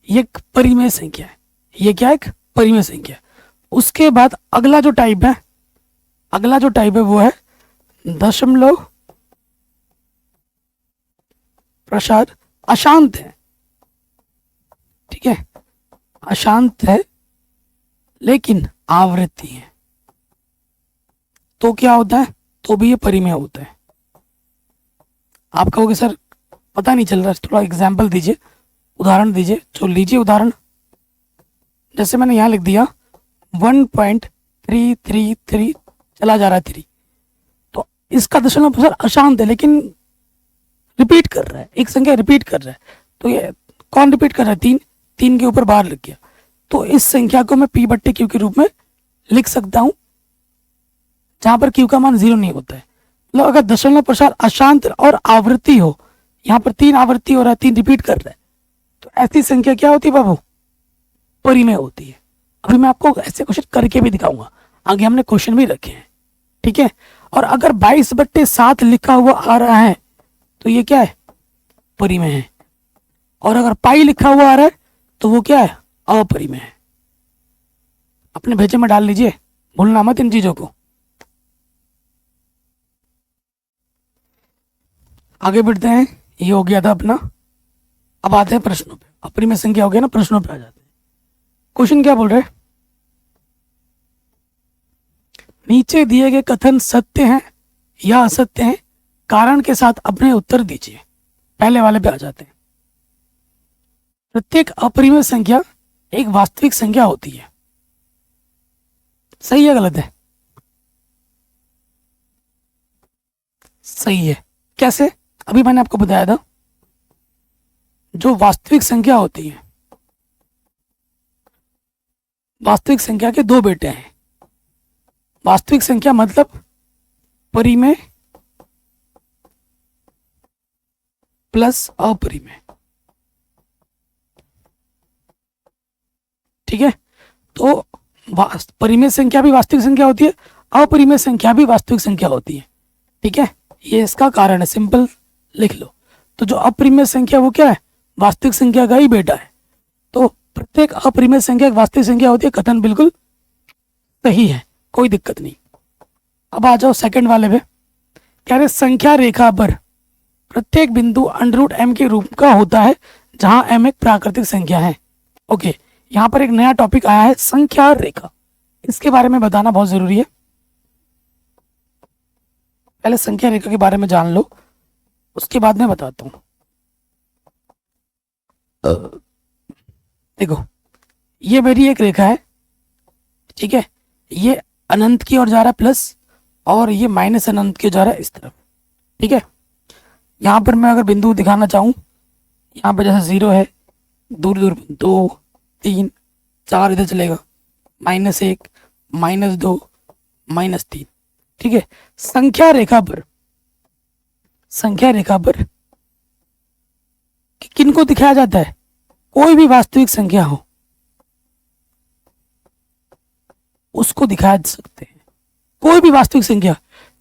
ये एक परिमेय संख्या है। ये क्या है? एक परिमेय संख्या। उसके बाद अगला जो टाइप है वो है दशमलव प्रसार अशांत है, ठीक है, अशांत है लेकिन आवृत्ति है, तो क्या होता है, तो भी ये परिमेय होता है। आप कहोगे सर पता नहीं चल रहा, थोड़ा एग्जाम्पल दीजिए, उदाहरण दीजिए। तो लीजिए उदाहरण, जैसे मैंने यहाँ लिख दिया 1.333 चला जा रहा है 3, तो इसका दशमलव प्रसार अशांत है लेकिन रिपीट कर रहा है, एक संख्या रिपीट कर रहा है। तो ये कौन रिपीट कर रहा है, 3, 3 के ऊपर बार लिख गया। तो इस संख्या को मैं P/Q के रूप में लिख सकता हूं जहां पर Q का मान 0 नहीं होता है। मतलब अगर दशमलव प्रसार अशांत और आवृत्ति हो, यहाँ पर 3 आवृत्ति हो रहा है, 3 रिपीट कर रहा है, तो ऐसी संख्या क्या होती है बाबू, परिमेय होती है। अभी मैं आपको ऐसे क्वेश्चन करके भी दिखाऊंगा, आगे हमने क्वेश्चन भी रखे हैं, ठीक है। और अगर 22/7 लिखा हुआ आ रहा है तो ये क्या है, परिमेय है। और अगर पाई लिखा हुआ आ रहा है तो वो क्या है, अपरिमेय है। अपने भेजे में डाल लीजिए, भूलना मत इन चीजों को। आगे बढ़ते हैं, ये हो गया था अपना। अब आते हैं प्रश्नों पे। अपरिमेय संख्या हो गया ना, प्रश्नों पे आ जाते हैं। क्वेश्चन क्या बोल रहे हैं, नीचे दिए गए कथन सत्य हैं या असत्य हैं, कारण के साथ अपने उत्तर दीजिए। पहले वाले पे आ जाते हैं। प्रत्येक अपरिमेय संख्या एक वास्तविक संख्या होती है, सही है गलत है, सही है। कैसे, अभी मैंने आपको बताया था, जो वास्तविक संख्या होती है, वास्तविक संख्या के दो बेटे हैं। वास्तविक संख्या मतलब परिमेय प्लस अपरिमेय, ठीक है। तो परिमेय संख्या भी वास्तविक संख्या होती है, अपरिमेय संख्या भी वास्तविक संख्या होती है, ठीक है। ये इसका कारण है, सिंपल लिख लो। तो जो अपरिमेय संख्या वो क्या है, वास्तविक संख्या का ही बेटा है। तो प्रत्येक अपरिमेय संख्या एक वास्तविक संख्या होती है, कथन बिल्कुल सही है, कोई दिक्कत नहीं। अब आ जाओ सेकंड वाले पे। कह रहे संख्या रेखा पर प्रत्येक बिंदु √m के रूप का होता है जहां m एक प्राकृतिक संख्या है। ओके, यहाँ पर एक नया टॉपिक आया है, संख्या रेखा। इसके बारे में बताना बहुत जरूरी है। पहले संख्या रेखा के बारे में जान लो, उसके बाद मैं बताता हूं। देखो, ये मेरी एक रेखा है, ठीक है। ये अनंत की ओर जा रहा है प्लस, और ये माइनस अनंत की ओर जा रहा है इस तरफ, ठीक है। यहाँ पर मैं अगर बिंदु दिखाना चाहूँ, यहाँ पर जैसे 0 है, दूर दूर 2, 3, 4 इधर चलेगा, -1, -2, -3, ठीक है। संख्या रेखा पर, संख्या रेखा पर किन को दिखाया जाता है, कोई भी वास्तविक संख्या हो उसको दिखा सकते हैं। कोई भी वास्तविक संख्या,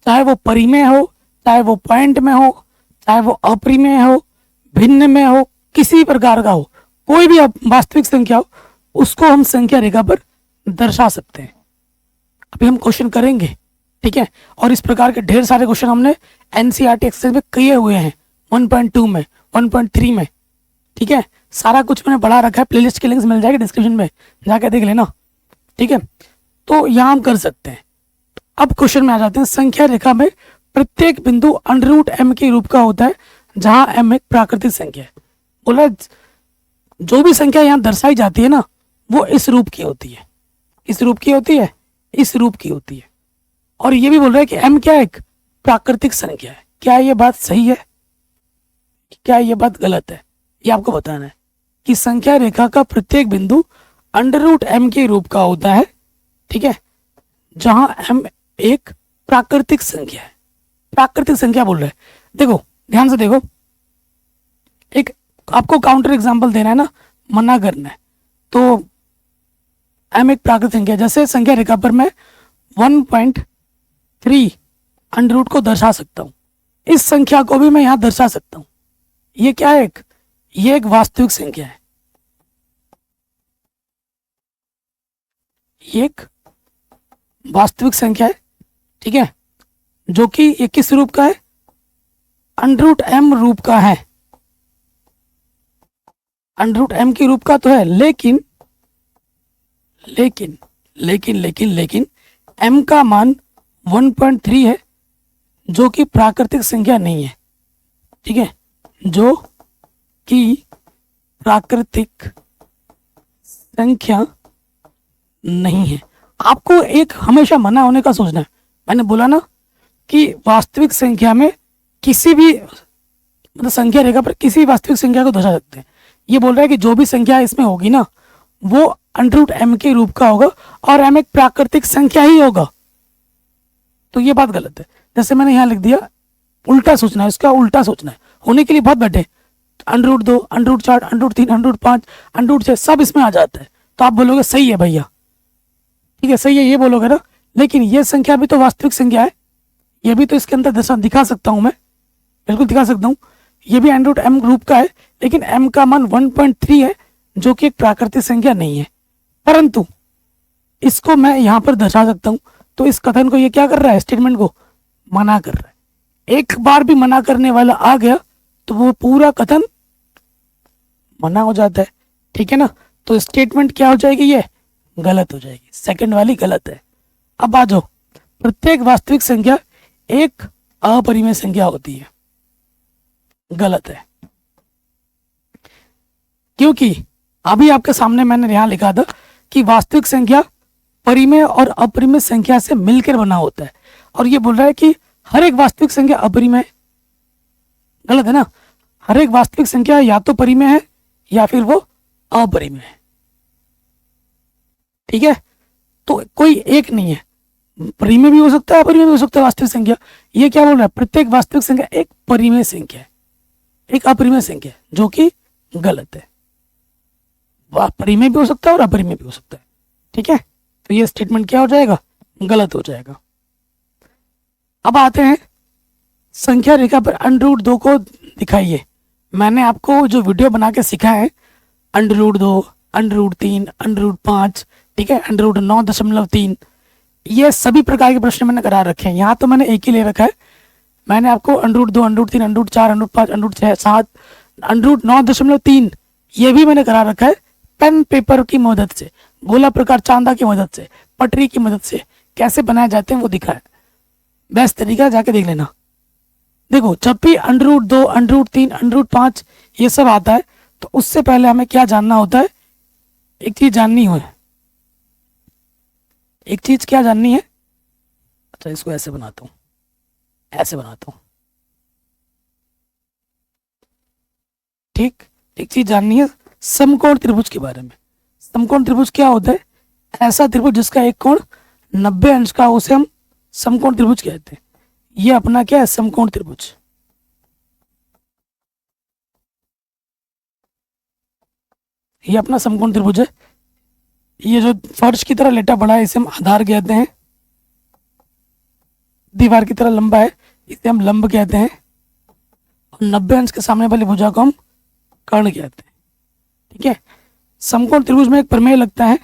चाहे वो परिमेय हो, चाहे वो पॉइंट में हो, चाहे वो अपरिमेय हो, भिन्न में हो, किसी प्रकार का हो, कोई भी वास्तविक संख्या हो, उसको हम संख्या रेखा पर दर्शा सकते हैं। अभी हम क्वेश्चन करेंगे, ठीक है। और इस प्रकार के ढेर सारे क्वेश्चन हमने एनसीईआरटी एक्सरसाइज में किए हुए हैं, 1.2 में, 1.3 में, ठीक है। सारा कुछ मैंने बढ़ा रखा है, प्लेलिस्ट की लिंक्स मिल जाएगी डिस्क्रिप्शन में, जाके देख लेना, ठीक है। तो यहाँ हम कर सकते हैं। अब क्वेश्चन में आ जाते हैं। संख्या रेखा में प्रत्येक बिंदु √m के रूप का होता है जहां m एक प्राकृतिक संख्या है। बोला जो भी संख्या यहाँ दर्शाई जाती है ना, वो इस रूप की होती है, इस रूप की होती है, इस रूप की होती है। और ये भी बोल रहा है कि m क्या एक प्राकृतिक संख्या है। क्या ये बात सही है, क्या ये बात गलत है, ये आपको बताना है कि संख्या रेखा का प्रत्येक बिंदु √m के रूप का होता है, ठीक है, जहां m एक प्राकृतिक संख्या है। प्राकृतिक संख्या बोल रहे हैं। देखो ध्यान से देखो, एक आपको काउंटर एग्जांपल देना है ना, मना करना है। तो m एक प्राकृतिक संख्या, जैसे संख्या रेखा पर मैं 1.3 अंडर रूट को दर्शा सकता हूँ, इस संख्या को भी मैं यहाँ दर्शा सकता हूँ। ये क्या है, ये एक वास्तविक संख्या है, ये एक वास्तविक संख्या है, ठीक है। जो कि ये किस रूप का है, √m रूप का है, √m के रूप का तो है, लेकिन लेकिन लेकिन लेकिन लेकिन m का मान 1.3 है, जो कि प्राकृतिक संख्या नहीं है। ठीक है, जो कि प्राकृतिक संख्या नहीं है। आपको एक हमेशा मना होने का सोचना है। मैंने बोला ना कि वास्तविक संख्या में किसी भी मतलब संख्या रेखा पर किसी भी वास्तविक संख्या को दर्शा सकते हैं। ये बोल रहा है कि जो भी संख्या इसमें होगी ना वो √m के रूप का होगा और m एक प्राकृतिक संख्या ही होगा। तो ये बात गलत है। जैसे मैंने यहाँ लिख दिया, उल्टा सोचना है, इसका उल्टा सोचना है। होने के लिए बहुत बैठे, √2, √4, √3, √5, √6 सब इसमें आ जाता है, तो आप बोलोगे सही है भैया, ठीक है सही है ये बोलोगे ना, लेकिन ये संख्या भी तो वास्तविक संख्या है, ये भी तो इसके अंदर दशा दिखा सकता हूँ मैं, बिल्कुल दिखा सकता हूँ। ये भी √m रूप का है, लेकिन m का मान 1.3 है, जो कि एक प्राकृतिक संख्या नहीं है, परंतु इसको मैं यहाँ पर दर्शा सकता हूँ। तो इस कथन को ये क्या कर रहा है, स्टेटमेंट को मना कर रहा है। एक बार भी मना करने वाला आ गया तो वो पूरा कथन मना हो जाता है, ठीक है ना। तो स्टेटमेंट क्या हो जाएगी, ये गलत हो जाएगी, सेकंड वाली गलत है। अब आ जाओ, प्रत्येक वास्तविक संख्या एक अपरिमेय संख्या होती है, गलत है, क्योंकि अभी आपके सामने मैंने यहां लिखा था कि वास्तविक संख्या परिमेय और अपरिमेय संख्या से मिलकर बना होता है, और ये बोल रहा है कि हर एक वास्तविक संख्या अपरिमेय, गलत है ना। हर एक वास्तविक संख्या या तो परिमेय है या फिर वो अपरिमेय है, ठीक है। तो कोई एक नहीं है, परिमेय भी हो सकता है अपरिमेय भी हो सकता है वास्तविक संख्या। ये क्या बोल रहा है, प्रत्येक वास्तविक संख्या एक परिमेय संख्या है, एक अपरिमेय संख्या है, जो कि गलत है। वह परिमेय भी हो सकता है और अपरिमेय भी हो सकता है, ठीक है। तो ये स्टेटमेंट क्या हो जाएगा, गलत हो जाएगा। अब आते हैं संख्या रेखा पर √2 को दिखाइए। मैंने आपको जो वीडियो बना के सिखाया है, √2, √3, √5, ठीक है, √9.3, ये सभी प्रकार के प्रश्न मैंने करा रखे हैं। यहाँ तो मैंने एक ही ले रखा है, मैंने आपको √2, √3, √4, √5, √6, 7, √9.3 ये भी मैंने करा रखा है पेन पेपर की मदद से, गोला प्रकार चांदा की मदद से, पटरी की मदद से कैसे बनाए जाते हैं वो दिखाया। बेस्ट तरीका जाके देख लेना। देखो, जब भी √2, √3, √5 ये सब आता है तो उससे पहले हमें क्या जानना होता है, एक चीज जाननी हो, एक चीज क्या जाननी है। अच्छा, इसको ऐसे बनाता हूं, ऐसे बनाता हूं, ठीक। एक चीज जाननी है समकोण त्रिभुज के बारे में। समकोण त्रिभुज क्या होता है, ऐसा त्रिभुज जिसका एक कोण 90 अंश का, उसे हम समकोण त्रिभुज कहते हैं। ये अपना क्या है, समकोण त्रिभुज। ये अपना समकोण त्रिभुज है। ये जो फर्श की तरह लेटा पड़ा है इसे हम आधार कहते हैं, दीवार की तरह लंबा है इसे हम लंब कहते हैं, और 90 अंश के सामने वाली भुजा को हम कर्ण कहते हैं, ठीक है। समकोण त्रिभुज में एक प्रमेय लगता है,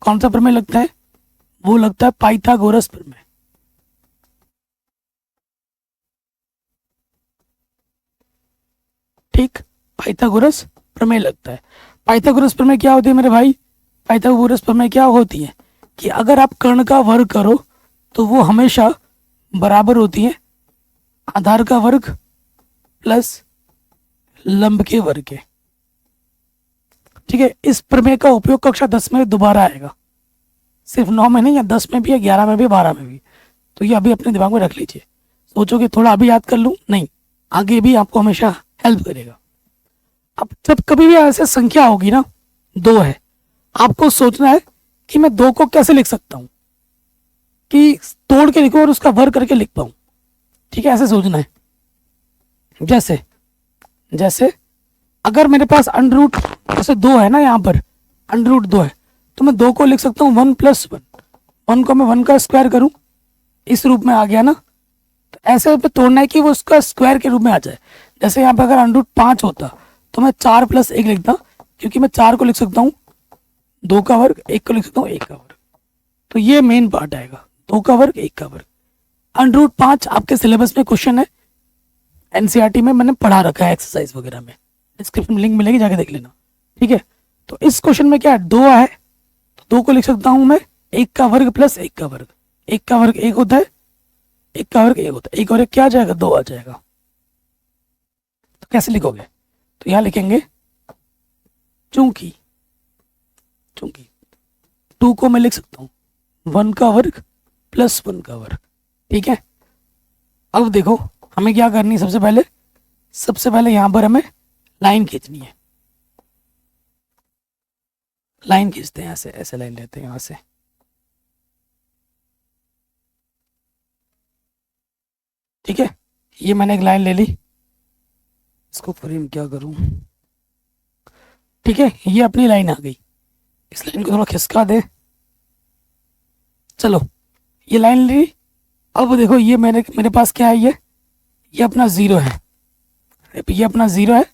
कौन सा प्रमेय लगता है, वो लगता है पाइथागोरस प्रमेय। ठीक, पाइथागोरस प्रमेय लगता है। पाइथागोरस प्रमेय क्या होती है मेरे भाई, पाइथागोरस प्रमेय क्या होती है कि अगर आप कर्ण का वर्ग करो तो वो हमेशा बराबर होती है आधार का वर्ग प्लस लंब के वर्ग के, ठीक है। इस प्रमेय का उपयोग कक्षा 10 में दोबारा आएगा, सिर्फ 9 में नहीं, या 10 में भी, या 11 में भी, 12 में भी। तो ये अभी अपने दिमाग में रख लीजिए। सोचोगे थोड़ा अभी याद कर लूं, नहीं, आगे भी आपको हमेशा हेल्प करेगा। अब जब कभी भी ऐसे संख्या होगी ना, 2 है, आपको सोचना है कि मैं 2 को कैसे लिख सकता हूं, कि तोड़ के लिखूं और उसका वर्ग करके लिख पाऊं, ठीक है, ऐसे सोचना है। जैसे जैसे अगर मेरे पास जैसे 2 है ना, यहाँ पर √2 है, तो मैं 2 को लिख सकता हूँ 1 + 1। 1 को मैं 1 का स्क्वायर करूं, इस रूप में आ गया ना, तो ऐसे पे तोड़ना है कि वो उसका स्क्वायर के रूप में आ जाए। जैसे यहाँ पे अगर √5 होता तो मैं 4 + 1 लिखता, क्योंकि मैं 4 को लिख सकता हूँ 2 का वर्ग, 1 को लिख सकता हूँ 1 का वर्ग। तो ये मेन पार्ट आएगा, 2 का वर्ग 1 का वर्ग। √5 आपके सिलेबस में क्वेश्चन है, एनसीईआरटी में मैंने पढ़ा रखा है एक्सरसाइज वगैरह में, डिस्क्रिप्शन में लिंक मिलेगी, जाके देख लेना। ठीक है, तो इस क्वेश्चन में क्या है, 2 है, तो 2 को लिख सकता हूं मैं 1 का वर्ग प्लस 1 का वर्ग। 1 का वर्ग 1 होता है, 1 का वर्ग 1 होता है, 1 और 1 क्या आ जाएगा, 2 आ जाएगा। तो कैसे लिखोगे, तो यहां लिखेंगे चूंकि 2 को मैं लिख सकता हूं 1 का वर्ग प्लस 1 का वर्ग। ठीक है, अब देखो हमें क्या करनी है, सबसे पहले यहां पर हमें लाइन खींचनी है। लाइन खींचते हैं, ऐसे ऐसे लाइन लेते हैं यहां से। ठीक है, ये मैंने एक लाइन ले ली, इसको फ्रेम क्या करूं। ठीक है, ये अपनी लाइन आ गई, इस लाइन को थोड़ा खिसका दे। चलो ये लाइन ली। अब देखो ये मेरे पास क्या है, ये अपना 0 है, ये अपना 0 है,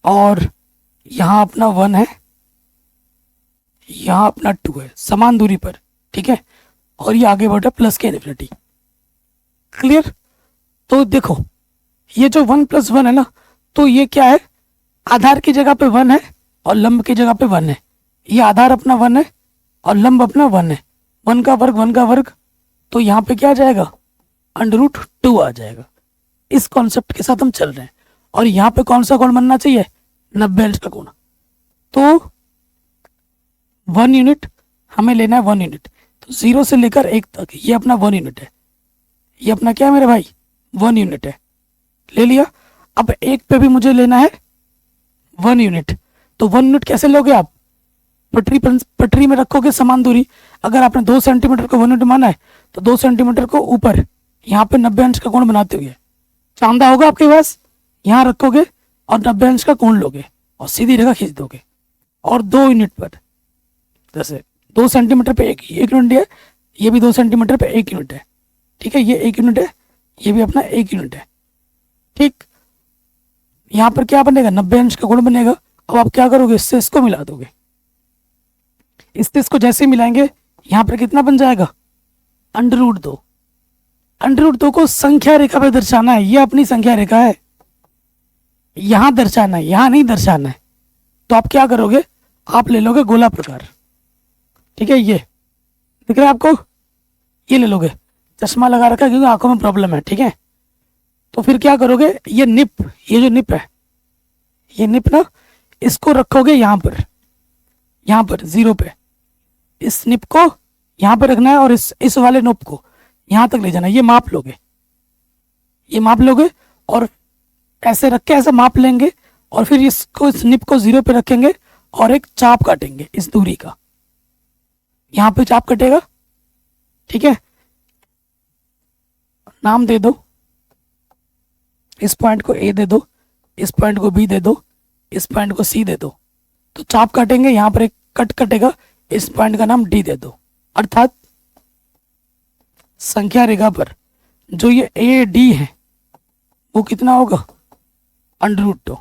और यहाँ अपना 1 है, यहाँ अपना 2 है, समान दूरी पर। ठीक है, और ये आगे बढ़ा प्लस के इन्फिनिटी। क्लियर, तो देखो ये जो 1 + 1 है ना, तो ये क्या है, आधार की जगह पे 1 है और लंब की जगह पे 1 है। ये आधार अपना 1 है और लंब अपना 1 है। 1 का वर्ग, तो यहाँ पे क्या आ जाएगा, √2 आ जाएगा। इस कॉन्सेप्ट के साथ हम चल रहे हैं, और यहाँ पे कौन सा कोण बनना चाहिए, 90 अंश का कोण। तो 1 यूनिट हमें लेना है, 1 यूनिट, तो 0 से लेकर 1 तक ये अपना 1 यूनिट है, ये अपना क्या है मेरे भाई, 1 यूनिट है, ले लिया। अब 1 पे भी मुझे लेना है 1 यूनिट, तो 1 यूनिट कैसे लोगे आप, पटरी में रखोगे समान दूरी। अगर आपने 2 सेंटीमीटर को 1 यूनिट माना है, तो 2 सेंटीमीटर को ऊपर यहाँ पे 90 अंश का कोण बनाते हुए चांदा होगा आपके पास, यहाँ रखोगे और 90 अंश का कोण लोगे और सीधी रेखा खींच दोगे, और 2 यूनिट पर, जैसे 2 सेंटीमीटर पे 1 यूनिट है, ये भी 2 सेंटीमीटर पे 1 यूनिट है। ठीक है, ये 1 यूनिट है, ये भी अपना 1 यूनिट है। ठीक, यहाँ पर क्या बनेगा, 90 अंश का कोण बनेगा। अब आप क्या करोगे, इससे इसको मिला दोगे, इससे इसको जैसे ही मिलाएंगे यहाँ पर कितना बन जाएगा, √2। √2 को संख्या रेखा पे दर्शाना है, ये अपनी संख्या रेखा है, यहां दर्शाना है, यहां नहीं दर्शाना है। तो आप क्या करोगे, आप ले लोगे गोला प्रकार। ठीक है, ये दिख रहा है आपको, ये ले लोगे, चश्मा लगा रखा है क्योंकि आंखों में प्रॉब्लम है। ठीक है, तो फिर क्या करोगे, ये जो निप है, ये निप ना, इसको रखोगे यहाँ पर 0 पे, इस निप को यहाँ पे रखना है, और इस वाले नोप को यहाँ तक ले जाना है। ये माप लोगे, और ऐसे रख के ऐसे माप लेंगे, और फिर इस निप को 0 पे रखेंगे और एक चाप काटेंगे इस दूरी का, यहाँ पे चाप कटेगा। ठीक है, नाम दे दो, इस पॉइंट को A दे दो, इस पॉइंट को B दे दो, इस पॉइंट को C दे दो। तो चाप काटेंगे, यहाँ पर एक कट कटेगा, इस पॉइंट का नाम D दे दो। अर्थात संख्या रेखा पर जो ये AD है वो कितना होगा, √2।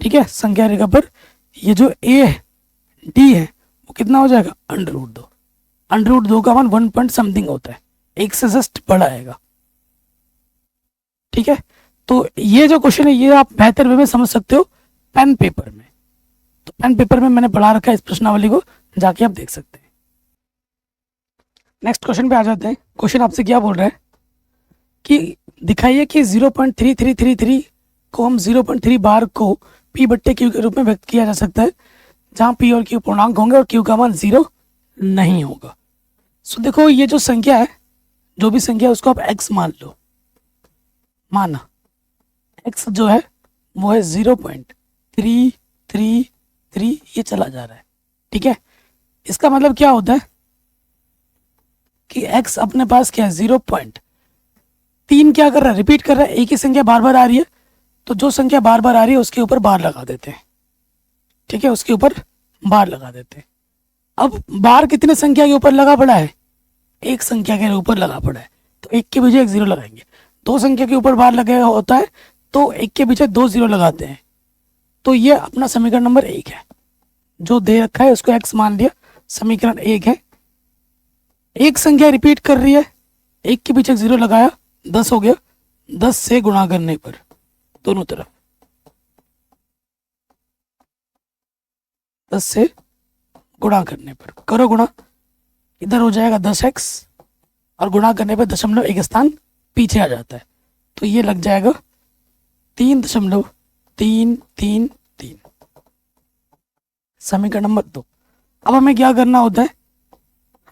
ठीक है, संख्या रेखा पर ये जो AD है वो कितना हो जाएगा, √2। √2 का मान 1 पॉइंट समथिंग होता है, 1 से जस्ट बड़ा आएगा। ठीक है, तो ये जो क्वेश्चन है ये आप बेहतर वे में समझ सकते हो पेन पेपर में। तो पेन पेपर में मैंने पढ़ा रखा है इस प्रश्नावली को, जाके आप देख सकते हैं। नेक्स्ट क्वेश्चन पे आ जाते हैं। क्वेश्चन आपसे क्या बोल रहा है कि दिखाइए कि 0.3333 को हम 0.3 बार को P/Q के रूप में व्यक्त किया जा सकता है, जहां P और Q पूर्णांक होंगे और Q का मान 0 नहीं होगा। सो देखो ये जो संख्या है, जो भी संख्या है उसको आप x मान लो, माना x जो है वो है 0.333, ये चला जा रहा है। ठीक है, इसका मतलब क्या होता है कि x अपने पास क्या है, 0.3 क्या कर रहा है, रिपीट कर रहा है, एक ही संख्या बार बार आ रही है, तो जो संख्या बार बार आ रही है उसके ऊपर बार लगा देते हैं। ठीक है, उसके ऊपर बार लगा देते हैं। अब बार कितने संख्या के ऊपर लगा पड़ा है, एक संख्या के ऊपर लगा पड़ा है, तो एक के पीछे एक 0 लगाएंगे। 2 संख्या के ऊपर बार लगा होता है तो एक के पीछे 2 0 लगाते हैं। तो ये अपना समीकरण नंबर 1 है, जो दे रखा है उसको x मान लिया, समीकरण 1 है। एक संख्या रिपीट कर रही है एक के पीछे एक 0 लगाया, 10 हो गया। 10 से गुणा करने पर दोनों तरफ, 10 से गुणा करने पर करो गुणा, इधर हो जाएगा 10x और गुणा करने पर दशमलव एक स्थान पीछे आ जाता है, तो ये लग जाएगा 3.333। समीकरण नंबर 2। अब हमें क्या करना होता है,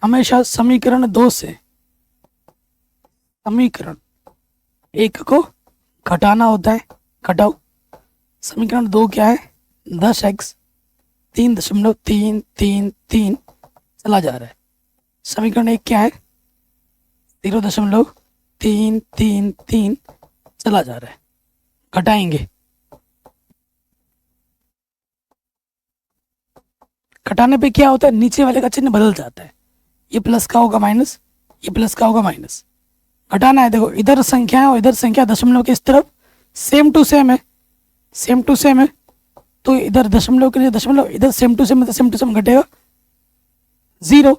हमेशा समीकरण 2 से समीकरण 1 को घटाना होता है। घटाओ, समीकरण 2 क्या है, 10x 3.333 चला जा रहा है। समीकरण 1 क्या है, 0.333 चला जा रहा है। घटाएंगे, घटाने पे क्या होता है, नीचे वाले का चिन्ह बदल जाता है। ये प्लस का होगा माइनस, ये प्लस का होगा माइनस। घटाना है, देखो इधर संख्या है और इधर संख्या दशमलव के इस तरफ सेम टू सेम है, सेम टू सेम है, तो इधर दशमलव के लिए दशमलव, इधर सेम टू सेम है तो सेम टू सेम घटेगा 0।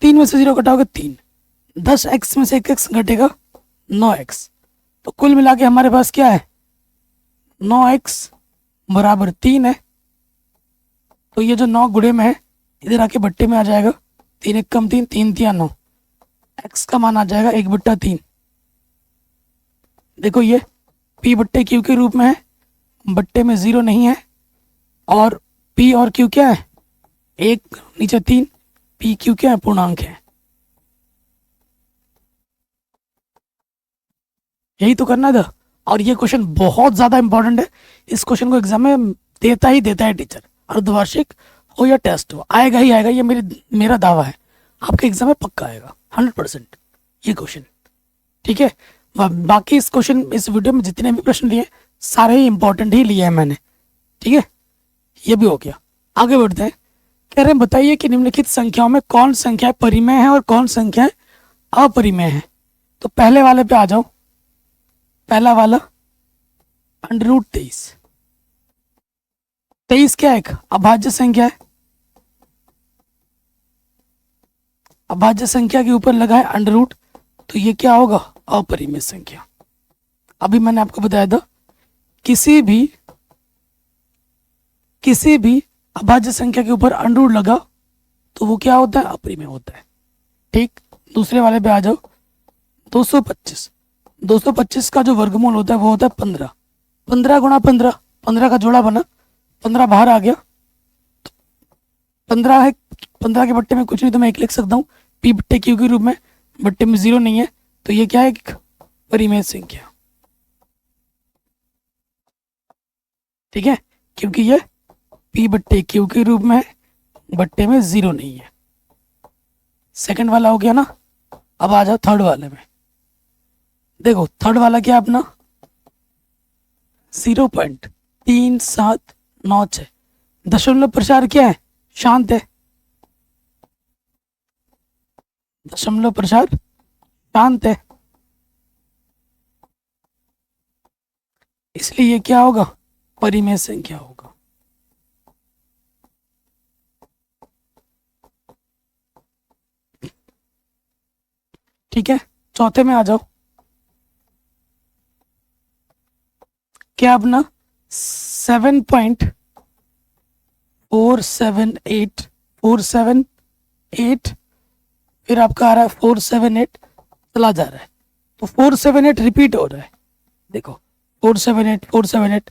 3 में से 0 घटाओगे 3, 10x में से 1x घटेगा 9x, तो कुल मिला के हमारे पास क्या है, 9x बराबर 3 है। तो ये जो 9 गुणे में है इधर आके बट्टे में आ जाएगा, 3 1 कम 3, 3 3 9, x का मान आ जाएगा 1/3। देखो ये p बट्टे q के रूप में है, बट्टे में 0 नहीं है, और p और q क्या है, 1 नीचे 3, p q क्या है, पूर्णांक है। यही तो करना था, और ये क्वेश्चन बहुत ज्यादा इंपॉर्टेंट है। इस क्वेश्चन को एग्जाम में देता ही देता है टीचर, अर्धवार्षिक हो या टेस्ट हो, आएगा ही आएगा, ये मेरा दावा है, आपके एग्जाम में पक्का आएगा 100% ये क्वेश्चन। ठीक है, बाकी इस वीडियो में जितने भी प्रश्न लिए सारे ही इंपॉर्टेंट ही लिए हैं मैंने। ठीक है, ये भी हो गया। आगे बढ़ते हैं। कह रहे हैं बताइए कि निम्नलिखित संख्याओं में कौन संख्याएं परिमेय है और कौन संख्याएं अपरिमेय है। तो पहले वाले पे आ जाओ, पहला वाला √23। 23 क्या है, एक अभाज्य संख्या है, अभाज्य संख्या के ऊपर लगा है √, तो ये क्या होगा, अपरिमेय संख्या। अभी मैंने आपको बताया था किसी भी अभाज्य संख्या के ऊपर √, लगा तो वो क्या होता है, अपरिमेय होता है। ठीक, दूसरे वाले पे आ जाओ, 225। 225 का जो वर्गमूल होता है वो होता है 15। 15 गुणा 15, 15 का जोड़ा बना, 15 बाहर आ गया, 15 है, 15 के बट्टे में कुछ नहीं तो मैं 1 लिख सकता हूँ, p बट्टे q के रूप में, बट्टे में 0 नहीं है, तो ये क्या है, परिमेय संख्या। ठीक है, क्योंकि ये p बट्टे q के रूप में है, बट्टे में 0 नहीं है। सेकंड वाला हो गया ना। अब आ जाओ थर्ड वाले में। देखो थर्ड वाला क्या अपना 0.3796। दशमलव प्रसार क्या है, शांत है, दशमलव प्रसार शांत है, इसलिए ये क्या होगा, परिमेय संख्या होगा। ठीक है, चौथे में आ जाओ। क्या अपना 7.478 फिर आपका आ रहा है 478, चला जा रहा है, तो 478 रिपीट हो रहा है। देखो 478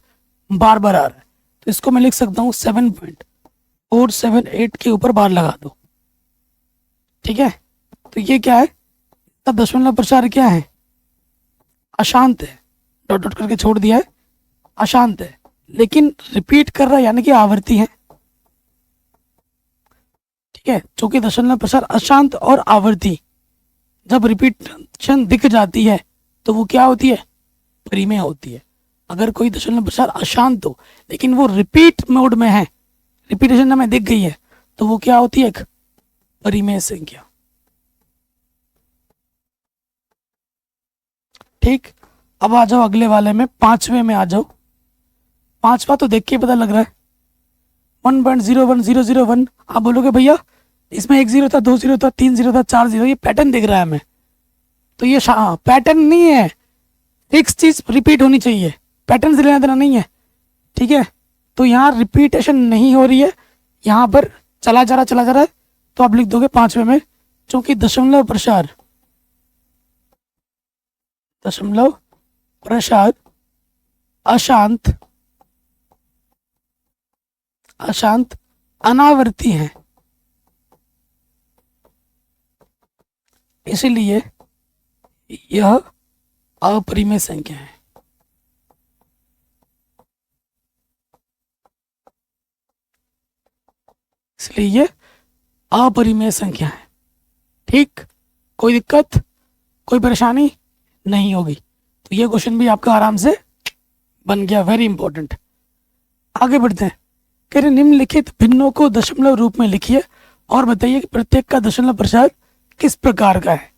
बार बार आ रहा है, तो इसको मैं लिख सकता हूँ 7.478 के ऊपर बार लगा दो। ठीक है, तो ये क्या है, तब दशमलव प्रसार क्या है, अशांत है, डॉट डॉट करके छोड़ दिया है, अशांत है, लेकिन रिपीट कर रहा है यानी कि आवर्ती है। ठीक है, चूंकि दशमलव प्रसार अशांत और आवर्ती जब रिपीटेशन दिख जाती है तो वो क्या होती है, परिमेय होती है। अगर कोई दशमलव प्रसार अशांत हो लेकिन वो रिपीट मोड में है, रिपीटेशन हमें दिख गई है, तो वो क्या होती है, एक परिमेय संख्या। ठीक, अब आ जाओ अगले वाले में, पांचवें में आ जाओ। पांचवा तो देख के पता लग रहा है 1.01001। आप बोलोगे भैया इसमें 1 0 था, 2 0 था, 3 0 था, 4 0, ये पैटर्न दिख रहा है हमें। तो ये पैटर्न नहीं है, फिक्स चीज रिपीट होनी चाहिए, पैटर्न से लेना देना नहीं है, ठीक है। तो यहाँ रिपीटेशन नहीं हो रही है, यहाँ पर चला जा रहा है, तो आप लिख दोगे 5वें में, क्योंकि दशमलव प्रसार अशांत अनावर्ती है, इसलिए यह अपरिमेय संख्या है। इसलिए ये अपरिमेय संख्या है। ठीक, कोई दिक्कत, कोई परेशानी नहीं होगी। तो ये क्वेश्चन भी आपका आराम से बन गया, वेरी इंपॉर्टेंट। आगे बढ़ते हैं। कह रहे निम्नलिखित भिन्नों को दशमलव रूप में लिखिए और बताइए कि प्रत्येक का दशमलव प्रसार किस प्रकार का है।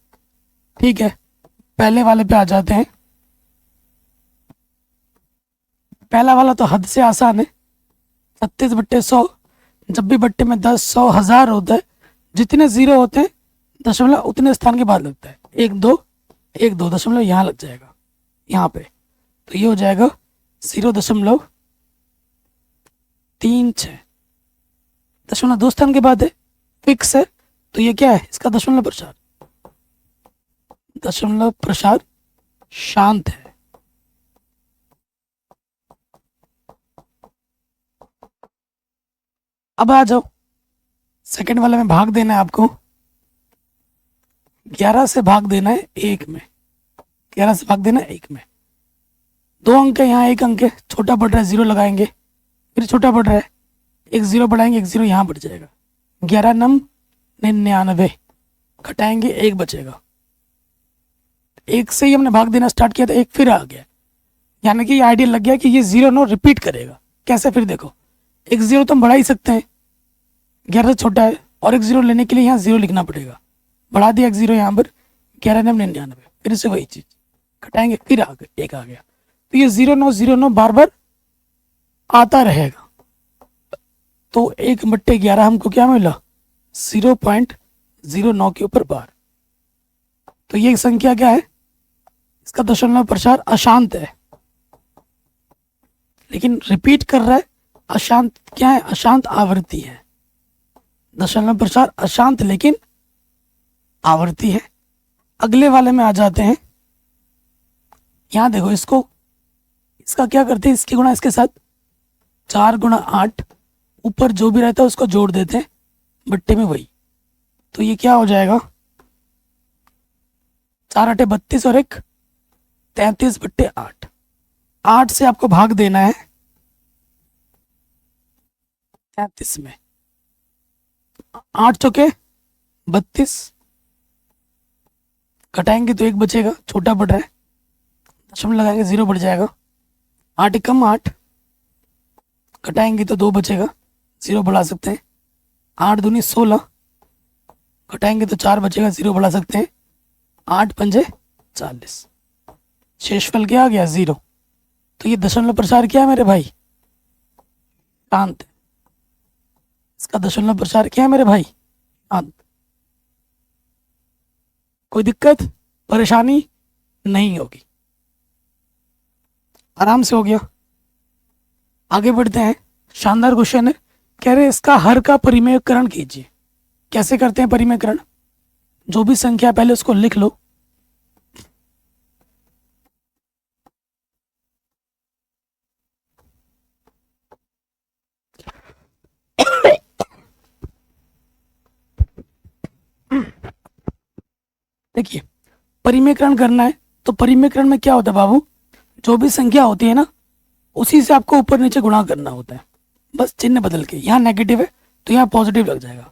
ठीक है, पहले वाले पे आ जाते हैं। पहला वाला तो हद से आसान है, 36/100। जब भी बट्टे में 10, 100, 1000 होता है, जितने जीरो होते हैं दशमलव उतने स्थान के बाद लगता है। 1 2 1 2 दशमलव यहाँ लग जाएगा, यहाँ पे। तो ये हो जाएगा 0.36 दशमलव 2 स्थान के बाद है, फिक्स है। तो ये क्या है, इसका दशमलव प्रसार शांत है। अब आ जाओ, सेकंड वाले में भाग देना है आपको। 11 से भाग देना है 1 में, 11 से भाग देना है 1 में। 2 अंक है, यहाँ 1 अंक है, छोटा बढ़ रहा है, 0 लगाएंगे, फिर छोटा बढ़ रहा है, 1 0 बढ़ाएंगे, 1 0 यहाँ बढ़ जाएगा। 11 9 99, घटाएंगे 1 बचेगा। 1 से ही हमने भाग देना स्टार्ट किया था, 1 फिर आ गया, यानी कि ये आइडिया लग गया कि ये 0 9 रिपीट करेगा। कैसे, फिर देखो, 1 0 तो हम बढ़ा ही सकते हैं, 11 से छोटा है, और 1 0 लेने के लिए यहाँ 0 लिखना पड़ेगा। बढ़ा दिया 1 0 यहाँ पर, 11 9 99, फिर से वही चीज घटाएंगे, फिर आ गया 1 आ गया। तो ये 0 9 बार बार आता रहेगा। तो 1/11 हमको क्या मिला, 0.09 के ऊपर बार। तो ये संख्या क्या है, इसका दशमलव प्रसार अशांत है, लेकिन रिपीट कर रहा है। अशांत क्या है, अशांत आवृत्ति है। दशमलव प्रसार अशांत लेकिन आवृत्ति है। अगले वाले में आ जाते हैं। यहां देखो, इसका क्या करते हैं, इसकी गुणा इसके साथ 4 × 8, ऊपर जो भी रहता है उसको जोड़ देते हैं, बट्टे में वही। तो ये क्या हो जाएगा, 4 8 32 और 1 33/8। 8 से आपको भाग देना है 33 में, 8 चौके 32, घटाएंगे तो 1 बचेगा, छोटा बढ़ रहा है, दशमलव लगाएंगे 0 बढ़ जाएगा। 8 कम 8, घटाएंगे तो 2 बचेगा, 0 बढ़ा सकते हैं। 8 दूनी 16, घटाएंगे तो 4 बचेगा, 0 बढ़ा सकते हैं। 8 पंजे 40, शेषफल क्या आ गया, 0। तो ये दशमलव प्रसार क्या है मेरे भाई, शांत है। इसका दशमलव प्रसार क्या है मेरे भाई, शांत। कोई दिक्कत परेशानी नहीं होगी, आराम से हो गया। आगे बढ़ते हैं, शानदार क्वेश्चन है। कह रहे इसका हर का परिमेयकरण कीजिए। कैसे करते हैं परिमेयकरण, जो भी संख्या पहले उसको लिख लो। देखिए, परिमेयकरण करना है तो परिमेयकरण में क्या होता है बाबू, जो भी संख्या होती है ना, उसी से आपको ऊपर नीचे गुणा करना होता है, बस चिन्ह बदल के। यहाँ नेगेटिव है तो यहाँ पॉजिटिव लग जाएगा,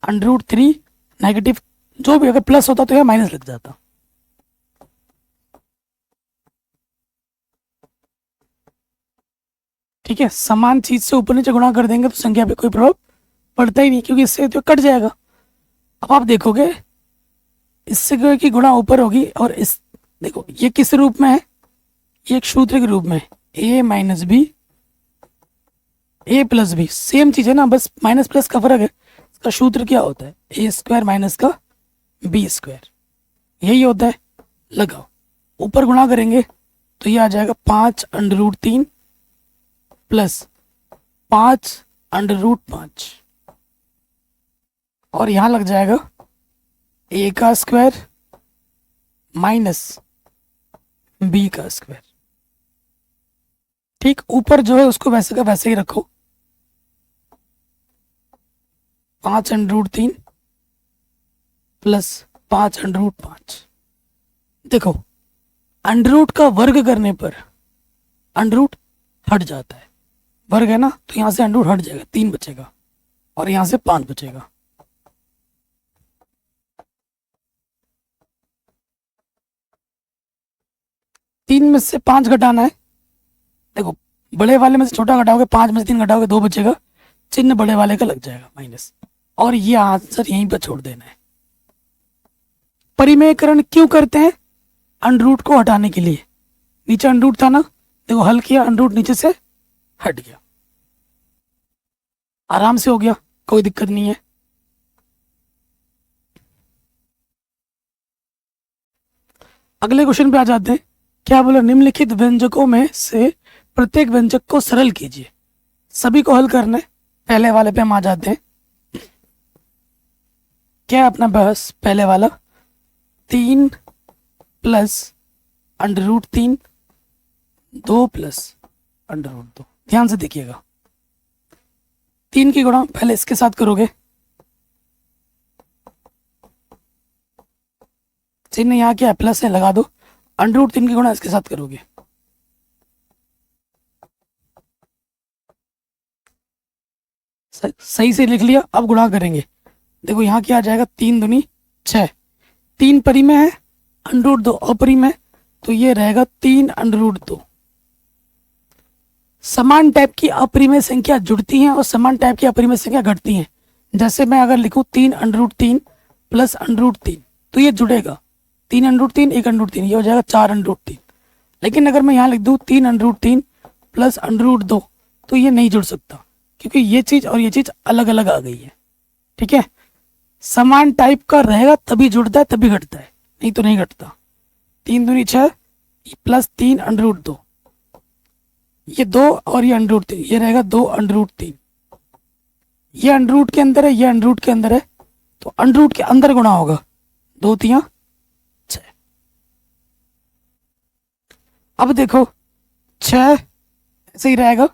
√3 नेगेटिव, जो भी अगर प्लस होता तो यहाँ माइनस लग जाता। ठीक है, समान चीज से ऊपर नीचे गुणा कर देंगे तो संख्या पे कोई प्रभाव पड़ता ही नहीं, क्योंकि इससे तो कट जाएगा। अब आप देखोगे, इससे की गुणा ऊपर होगी, और इस देखो ये किस रूप में है, ये एक सूत्र के रूप में, a - b a + b, same चीज है ना, बस माइनस प्लस का फर्क है। इसका सूत्र क्या होता है, a² - का b², यही होता है। लगाओ, ऊपर गुणा करेंगे तो ये आ जाएगा 5√3 प्लस 5√5 और यहाँ लग जाएगा a का स्क्वायर माइनस b का स्क्वायर। ठीक, ऊपर जो है उसको वैसे का वैसे ही रखो, 5√3 प्लस 5√5। देखो अंडरूट का वर्ग करने पर अंडरूट हट जाता है, वर्ग है ना, तो यहाँ से अंडरूट हट जाएगा, 3 बचेगा और यहाँ से 5 बचेगा। तीन में से 5 घटाना है। देखो बड़े वाले में से छोटा घटाओगे, 5 में से 3 घटाओगे 2 बचेगा, चिन्ह बड़े वाले का लग जाएगा माइनस, और ये आंसर यहीं पर छोड़ देना है। परिमेयकरण क्यों करते हैं? अंडरूट को हटाने के लिए। नीचे अंडरूट था ना, देखो हल किया, अंडरूट नीचे से हट गया, आराम से हो गया, कोई दिक्कत नहीं है। अगले क्वेश्चन पे आ जाते हैं। क्या बोला? निम्नलिखित व्यंजकों में से प्रत्येक व्यंजक को सरल कीजिए। सभी को हल करना है। पहले वाले पे हम आ जाते हैं। क्या है अपना बस पहले वाला? 3 प्लस √3, 2 प्लस √2। ध्यान से देखिएगा, 3 की गुणा पहले इसके साथ करोगे, चिन्ह यहाँ क्या है, प्लस है, लगा दो। √3 की गुणा इसके साथ करोगे, सही से लिख लिया। अब गुणा करेंगे, देखो यहाँ क्या आ जाएगा, 3 दूनी 6, 3 परिमेय है, √2 अपरिमेय, तो ये रहेगा 3√2। समान टाइप की अपरिमेय संख्या जुड़ती हैं और समान टाइप की अपरिमेय संख्या घटती हैं। जैसे मैं अगर लिखूं 3√3 प्लस √3 तो ये जुड़ेगा, 3√3 1√3, ये हो जाएगा 4√3। लेकिन अगर मैं यहाँ लिख दूँ 3√3 प्लस √2 तो ये नहीं जुड़ सकता, क्योंकि ये चीज़ और ये चीज़ अलग अलग आ गई है। ठीक है, समान टाइप का रहेगा तभी जुड़ता है, तभी घटता है, नहीं तो नहीं घटता। 3 दूनी 6 प्लस 3√2, ये 2 और ये √3, ये रहेगा 2√3। ये अंडरूट के अंदर है, ये अंडरूट के अंदर है, तो अंडरूट के अंदर गुणा होगा, 2 3 6। अब देखो 6 ऐसे ही रहेगा,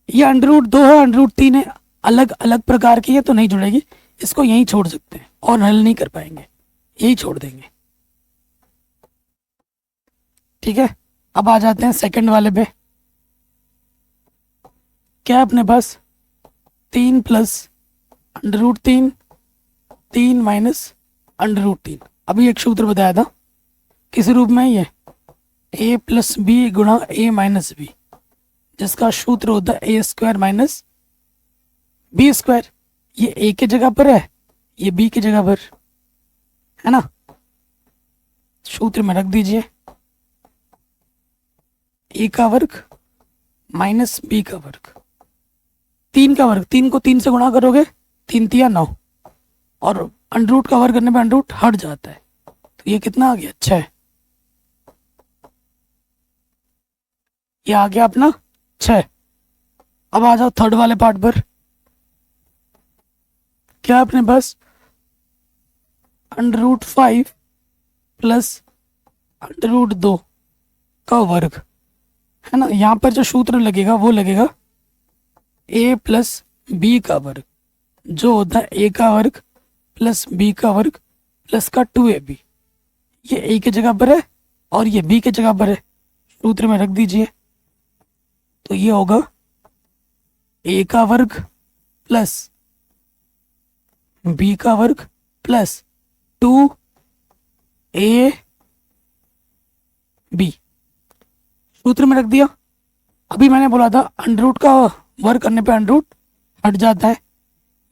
ये √2 है, √3 है, अलग अलग प्रकार की है तो नहीं जुड़ेगी, इसको यहीं छोड़ सकते हैं और हल नहीं कर पाएंगे, यही छोड़ देंगे। ठीक है, अब आ जाते हैं सेकंड वाले पे। क्या अपने पास 3 प्लस √3, 3 माइनस √3। अभी एक सूत्र बताया था, किस रूप में? ये a प्लस बी गुणा a माइनस बी, जिसका सूत्र होता है a² माइनस b²। ये a की जगह पर है, ये b की जगह पर है ना, सूत्र में रख दीजिए, a का वर्ग माइनस b का वर्ग, 3 का वर्ग, 3 को 3 से गुणा करोगे, 3 3 9, और अंडरूट का वर्ग करने पे अंडरूट हट जाता है, तो ये कितना आ गया? 6। ये आ गया अपना 6। अब आ जाओ थर्ड वाले पार्ट पर। क्या अपने पास √5 प्लस √2 का वर्ग है ना, यहाँ पर जो सूत्र लगेगा वो लगेगा a प्लस बी का वर्ग, जो होता है a का वर्ग प्लस b का वर्ग प्लस का 2ab। ये a की जगह पर है और ये b की जगह पर है, सूत्र में रख दीजिए, तो ये होगा a का वर्ग प्लस b का वर्ग प्लस 2ab, सूत्र में रख दिया। अभी मैंने बोला था अंडरूट का वर्ग करने पे अंडरूट हट जाता है,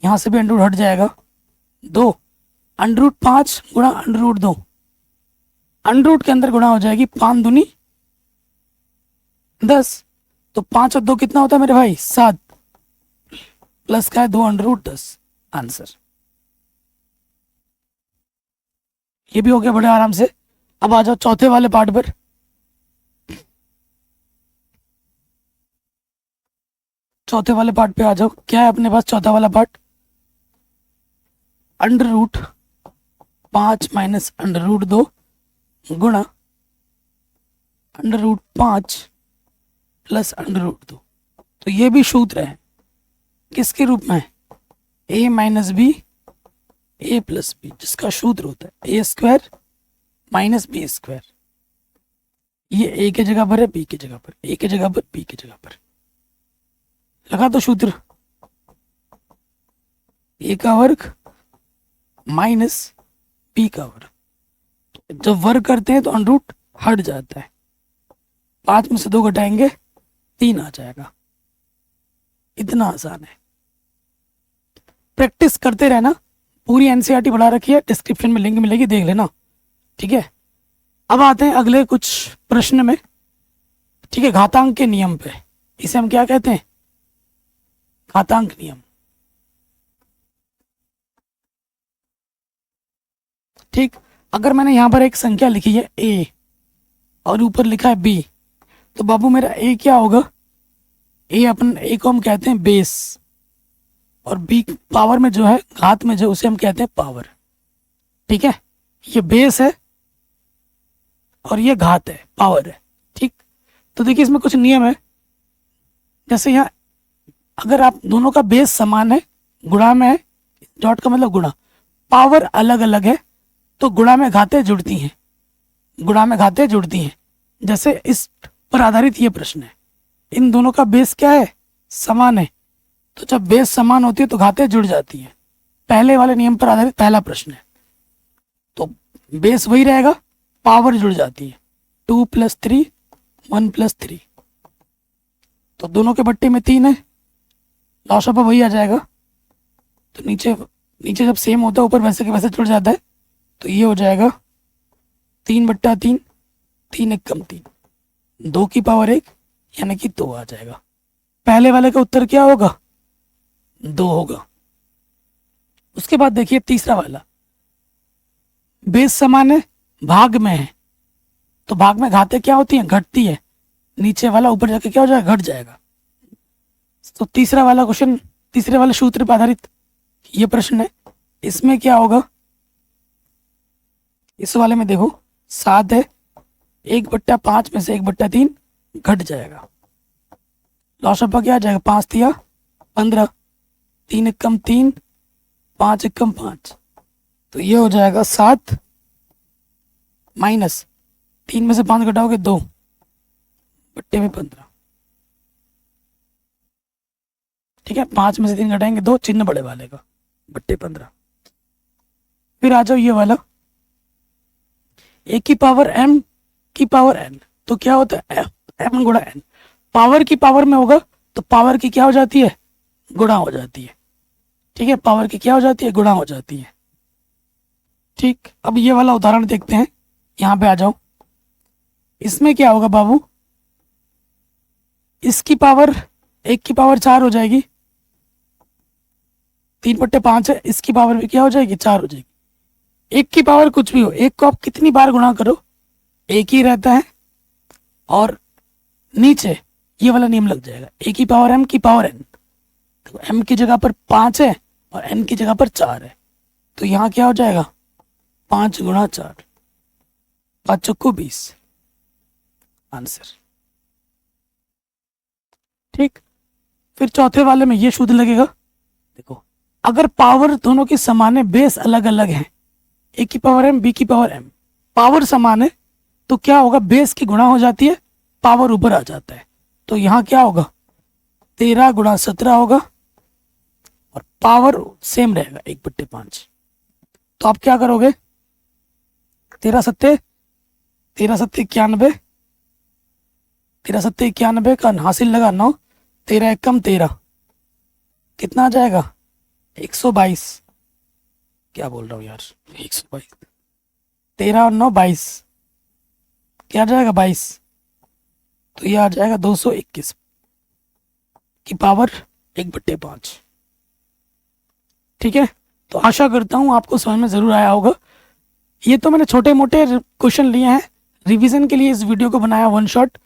यहाँ से भी अंडरूट हट जाएगा, 2 √5 गुणा √2, अंडरूट के अंदर गुणा हो जाएगी, 5 दूनी 10, तो 5 और 2 कितना होता है मेरे भाई? 7, प्लस का है 2 √10, आंसर। ये भी हो गया बड़े आराम से। अब आ जाओ चौथे वाले पार्ट पर। चौथे वाले पार्ट पे आ जाओ। क्या है अपने पास चौथा वाला पार्ट? √5 माइनस √2 गुणा √5 प्लस √2। तो ये भी सूत्र है, किसके रूप में? a minus b a plus b, जिसका सूत्र होता है a² माइनस b²। ये a की जगह पर है, b की जगह पर, a की जगह पर, b की जगह पर। लगा तो सूत्र, a का वर्ग माइनस b का वर्ग। जब वर्ग करते हैं तो अंडरूट हट जाता है, 5 में से 2 घटाएंगे 3 आ जाएगा। इतना आसान है, प्रैक्टिस करते रहना। पूरी एनसीईआरटी बढ़ा रखी है, डिस्क्रिप्शन में लिंक मिलेगी, देख लेना। ठीक है, अब आते हैं अगले कुछ प्रश्न में। ठीक है, घातांक के नियम पे। इसे हम क्या कहते हैं? घातांक नियम। ठीक, अगर मैंने यहां पर एक संख्या लिखी है a और ऊपर लिखा है b, तो बाबू मेरा a क्या होगा? a को हम कहते हैं बेस, और b पावर में जो है, घात में जो, उसे हम कहते हैं पावर। ठीक है, ये बेस है और ये घात है, पावर है। ठीक, तो देखिए इसमें कुछ नियम है। जैसे यहाँ अगर आप दोनों का बेस समान है, गुणा में है, डॉट का मतलब गुणा, पावर अलग अलग है, तो गुणा में घातें जुड़ती हैं, गुणा में घातें जुड़ती हैं। जैसे इस पर आधारित ये प्रश्न है, इन दोनों का बेस क्या है? समान है, तो जब बेस समान होती है तो घातें जुड़ जाती हैं। पहले वाले नियम पर आधारित पहला प्रश्न है, तो बेस वही रहेगा, पावर जुड़ जाती है। 2 + 3 1 + 3, तो दोनों के बट्टे में 3 है, लॉसअप वही आ जाएगा। तो नीचे नीचे जब सेम होता है, ऊपर वैसे के वैसे जुड़ जाता है, तो ये हो जाएगा 3/3, 3 × 3, 2 की पावर 1 यानी कि 2 आ जाएगा। पहले वाले का उत्तर क्या होगा? 2 होगा। उसके बाद देखिए तीसरा वाला, बेस समान है, भाग में है, तो भाग में घातें क्या होती हैं? घटती है। नीचे वाला ऊपर जाके क्या हो जाएगा? घट जाएगा। तो तीसरा वाला क्वेश्चन, तीसरे वाले सूत्र पर आधारित ये प्रश्न है। इसमें क्या होगा? इस वाले में देखो 7 है, 1/5 में से 1/3 घट जाएगा। लॉसअप क्या आ जाएगा? 5 × 15, 3 × 3, 5 × 5, तो ये हो जाएगा 7 माइनस 3 में से 5 घटाओगे 2 बट्टे में 15। ठीक है, 5 में से 3 घटाएंगे 2, चिन्ह बड़े वाले का, बट्टे 15। फिर आ जाओ ये वाला, a की पावर m की पावर n, तो क्या होता है? m गुणा n। पावर की पावर में होगा तो पावर की क्या हो जाती है? गुणा हो जाती है। ठीक है, पावर की क्या हो जाती है? गुणा हो जाती है। ठीक, अब ये वाला उदाहरण देखते हैं, यहाँ पे आ जाओ। इसमें क्या होगा बाबू? इसकी पावर 1 की पावर 4 हो जाएगी, 3/5 है, इसकी पावर भी क्या हो जाएगी? 4 हो जाएगी। 1 की पावर कुछ भी हो, 1 को आप कितनी बार गुणा करो, 1 ही रहता है, और नीचे ये वाला नियम लग जाएगा, a की पावर m की पावर n। तो m की जगह पर 5 है और n की जगह पर 4 है, तो यहाँ क्या हो जाएगा? 5 × 4, 5 चौको 20 आंसर। ठीक, फिर चौथे वाले में ये सूत्र लगेगा। देखो, अगर पावर दोनों की समान है, बेस अलग अलग है, a की पावर m, b की पावर m, पावर समान है, तो क्या होगा? बेस की गुणा हो जाती है, पावर ऊपर आ जाता है। तो यहाँ क्या होगा? 13 × 17 होगा, और पावर सेम रहेगा 1/5। तो आप क्या करोगे? 13 सत्ते 91, 13 सत्ते 91 का हासिल लगा 9, 13 × 1 = 13, कितना आ जाएगा? 122। क्या बोल रहा हूँ यार, 122, 13 और 9 22, क्या आ जाएगा? 22। तो ये आ जाएगा 221 की पावर 1/5। ठीक है, तो आशा करता हूँ आपको समझ में जरूर आया होगा। ये तो मैंने छोटे मोटे क्वेश्चन लिए हैं, रिवीजन के लिए इस वीडियो को बनाया वन शॉट।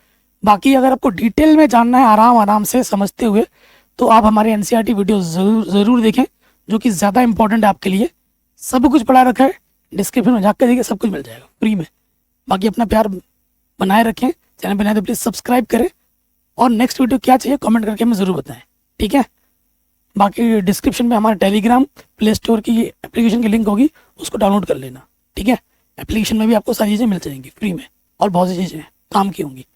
बाकी अगर आपको डिटेल में जानना है आराम आराम से समझते हुए, तो आप हमारे एनसीईआरटी वीडियो ज़रूर देखें, जो कि ज़्यादा इंपॉर्टेंट है आपके लिए। सब कुछ पढ़ा रखा है, डिस्क्रिप्शन में जाकर देखिए, सब कुछ मिल जाएगा फ्री में। बाकी अपना प्यार बनाए रखें, चैनल पर नए तो प्लीज़ सब्सक्राइब करें, और नेक्स्ट वीडियो क्या चाहिए कमेंट करके हमें ज़रूर बताएं, ठीक है। बाकी डिस्क्रिप्शन में हमारा टेलीग्राम, प्ले स्टोर की एप्लीकेशन की लिंक होगी, उसको डाउनलोड कर लेना, ठीक है। एप्लीकेशन में भी आपको सारी चीज़ें मिल जाएंगी फ्री में, और बहुत सी चीज़ें काम की होंगी।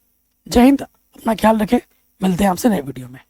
जय हिंद, अपना ख्याल रखें, मिलते हैं आपसे नए वीडियो में।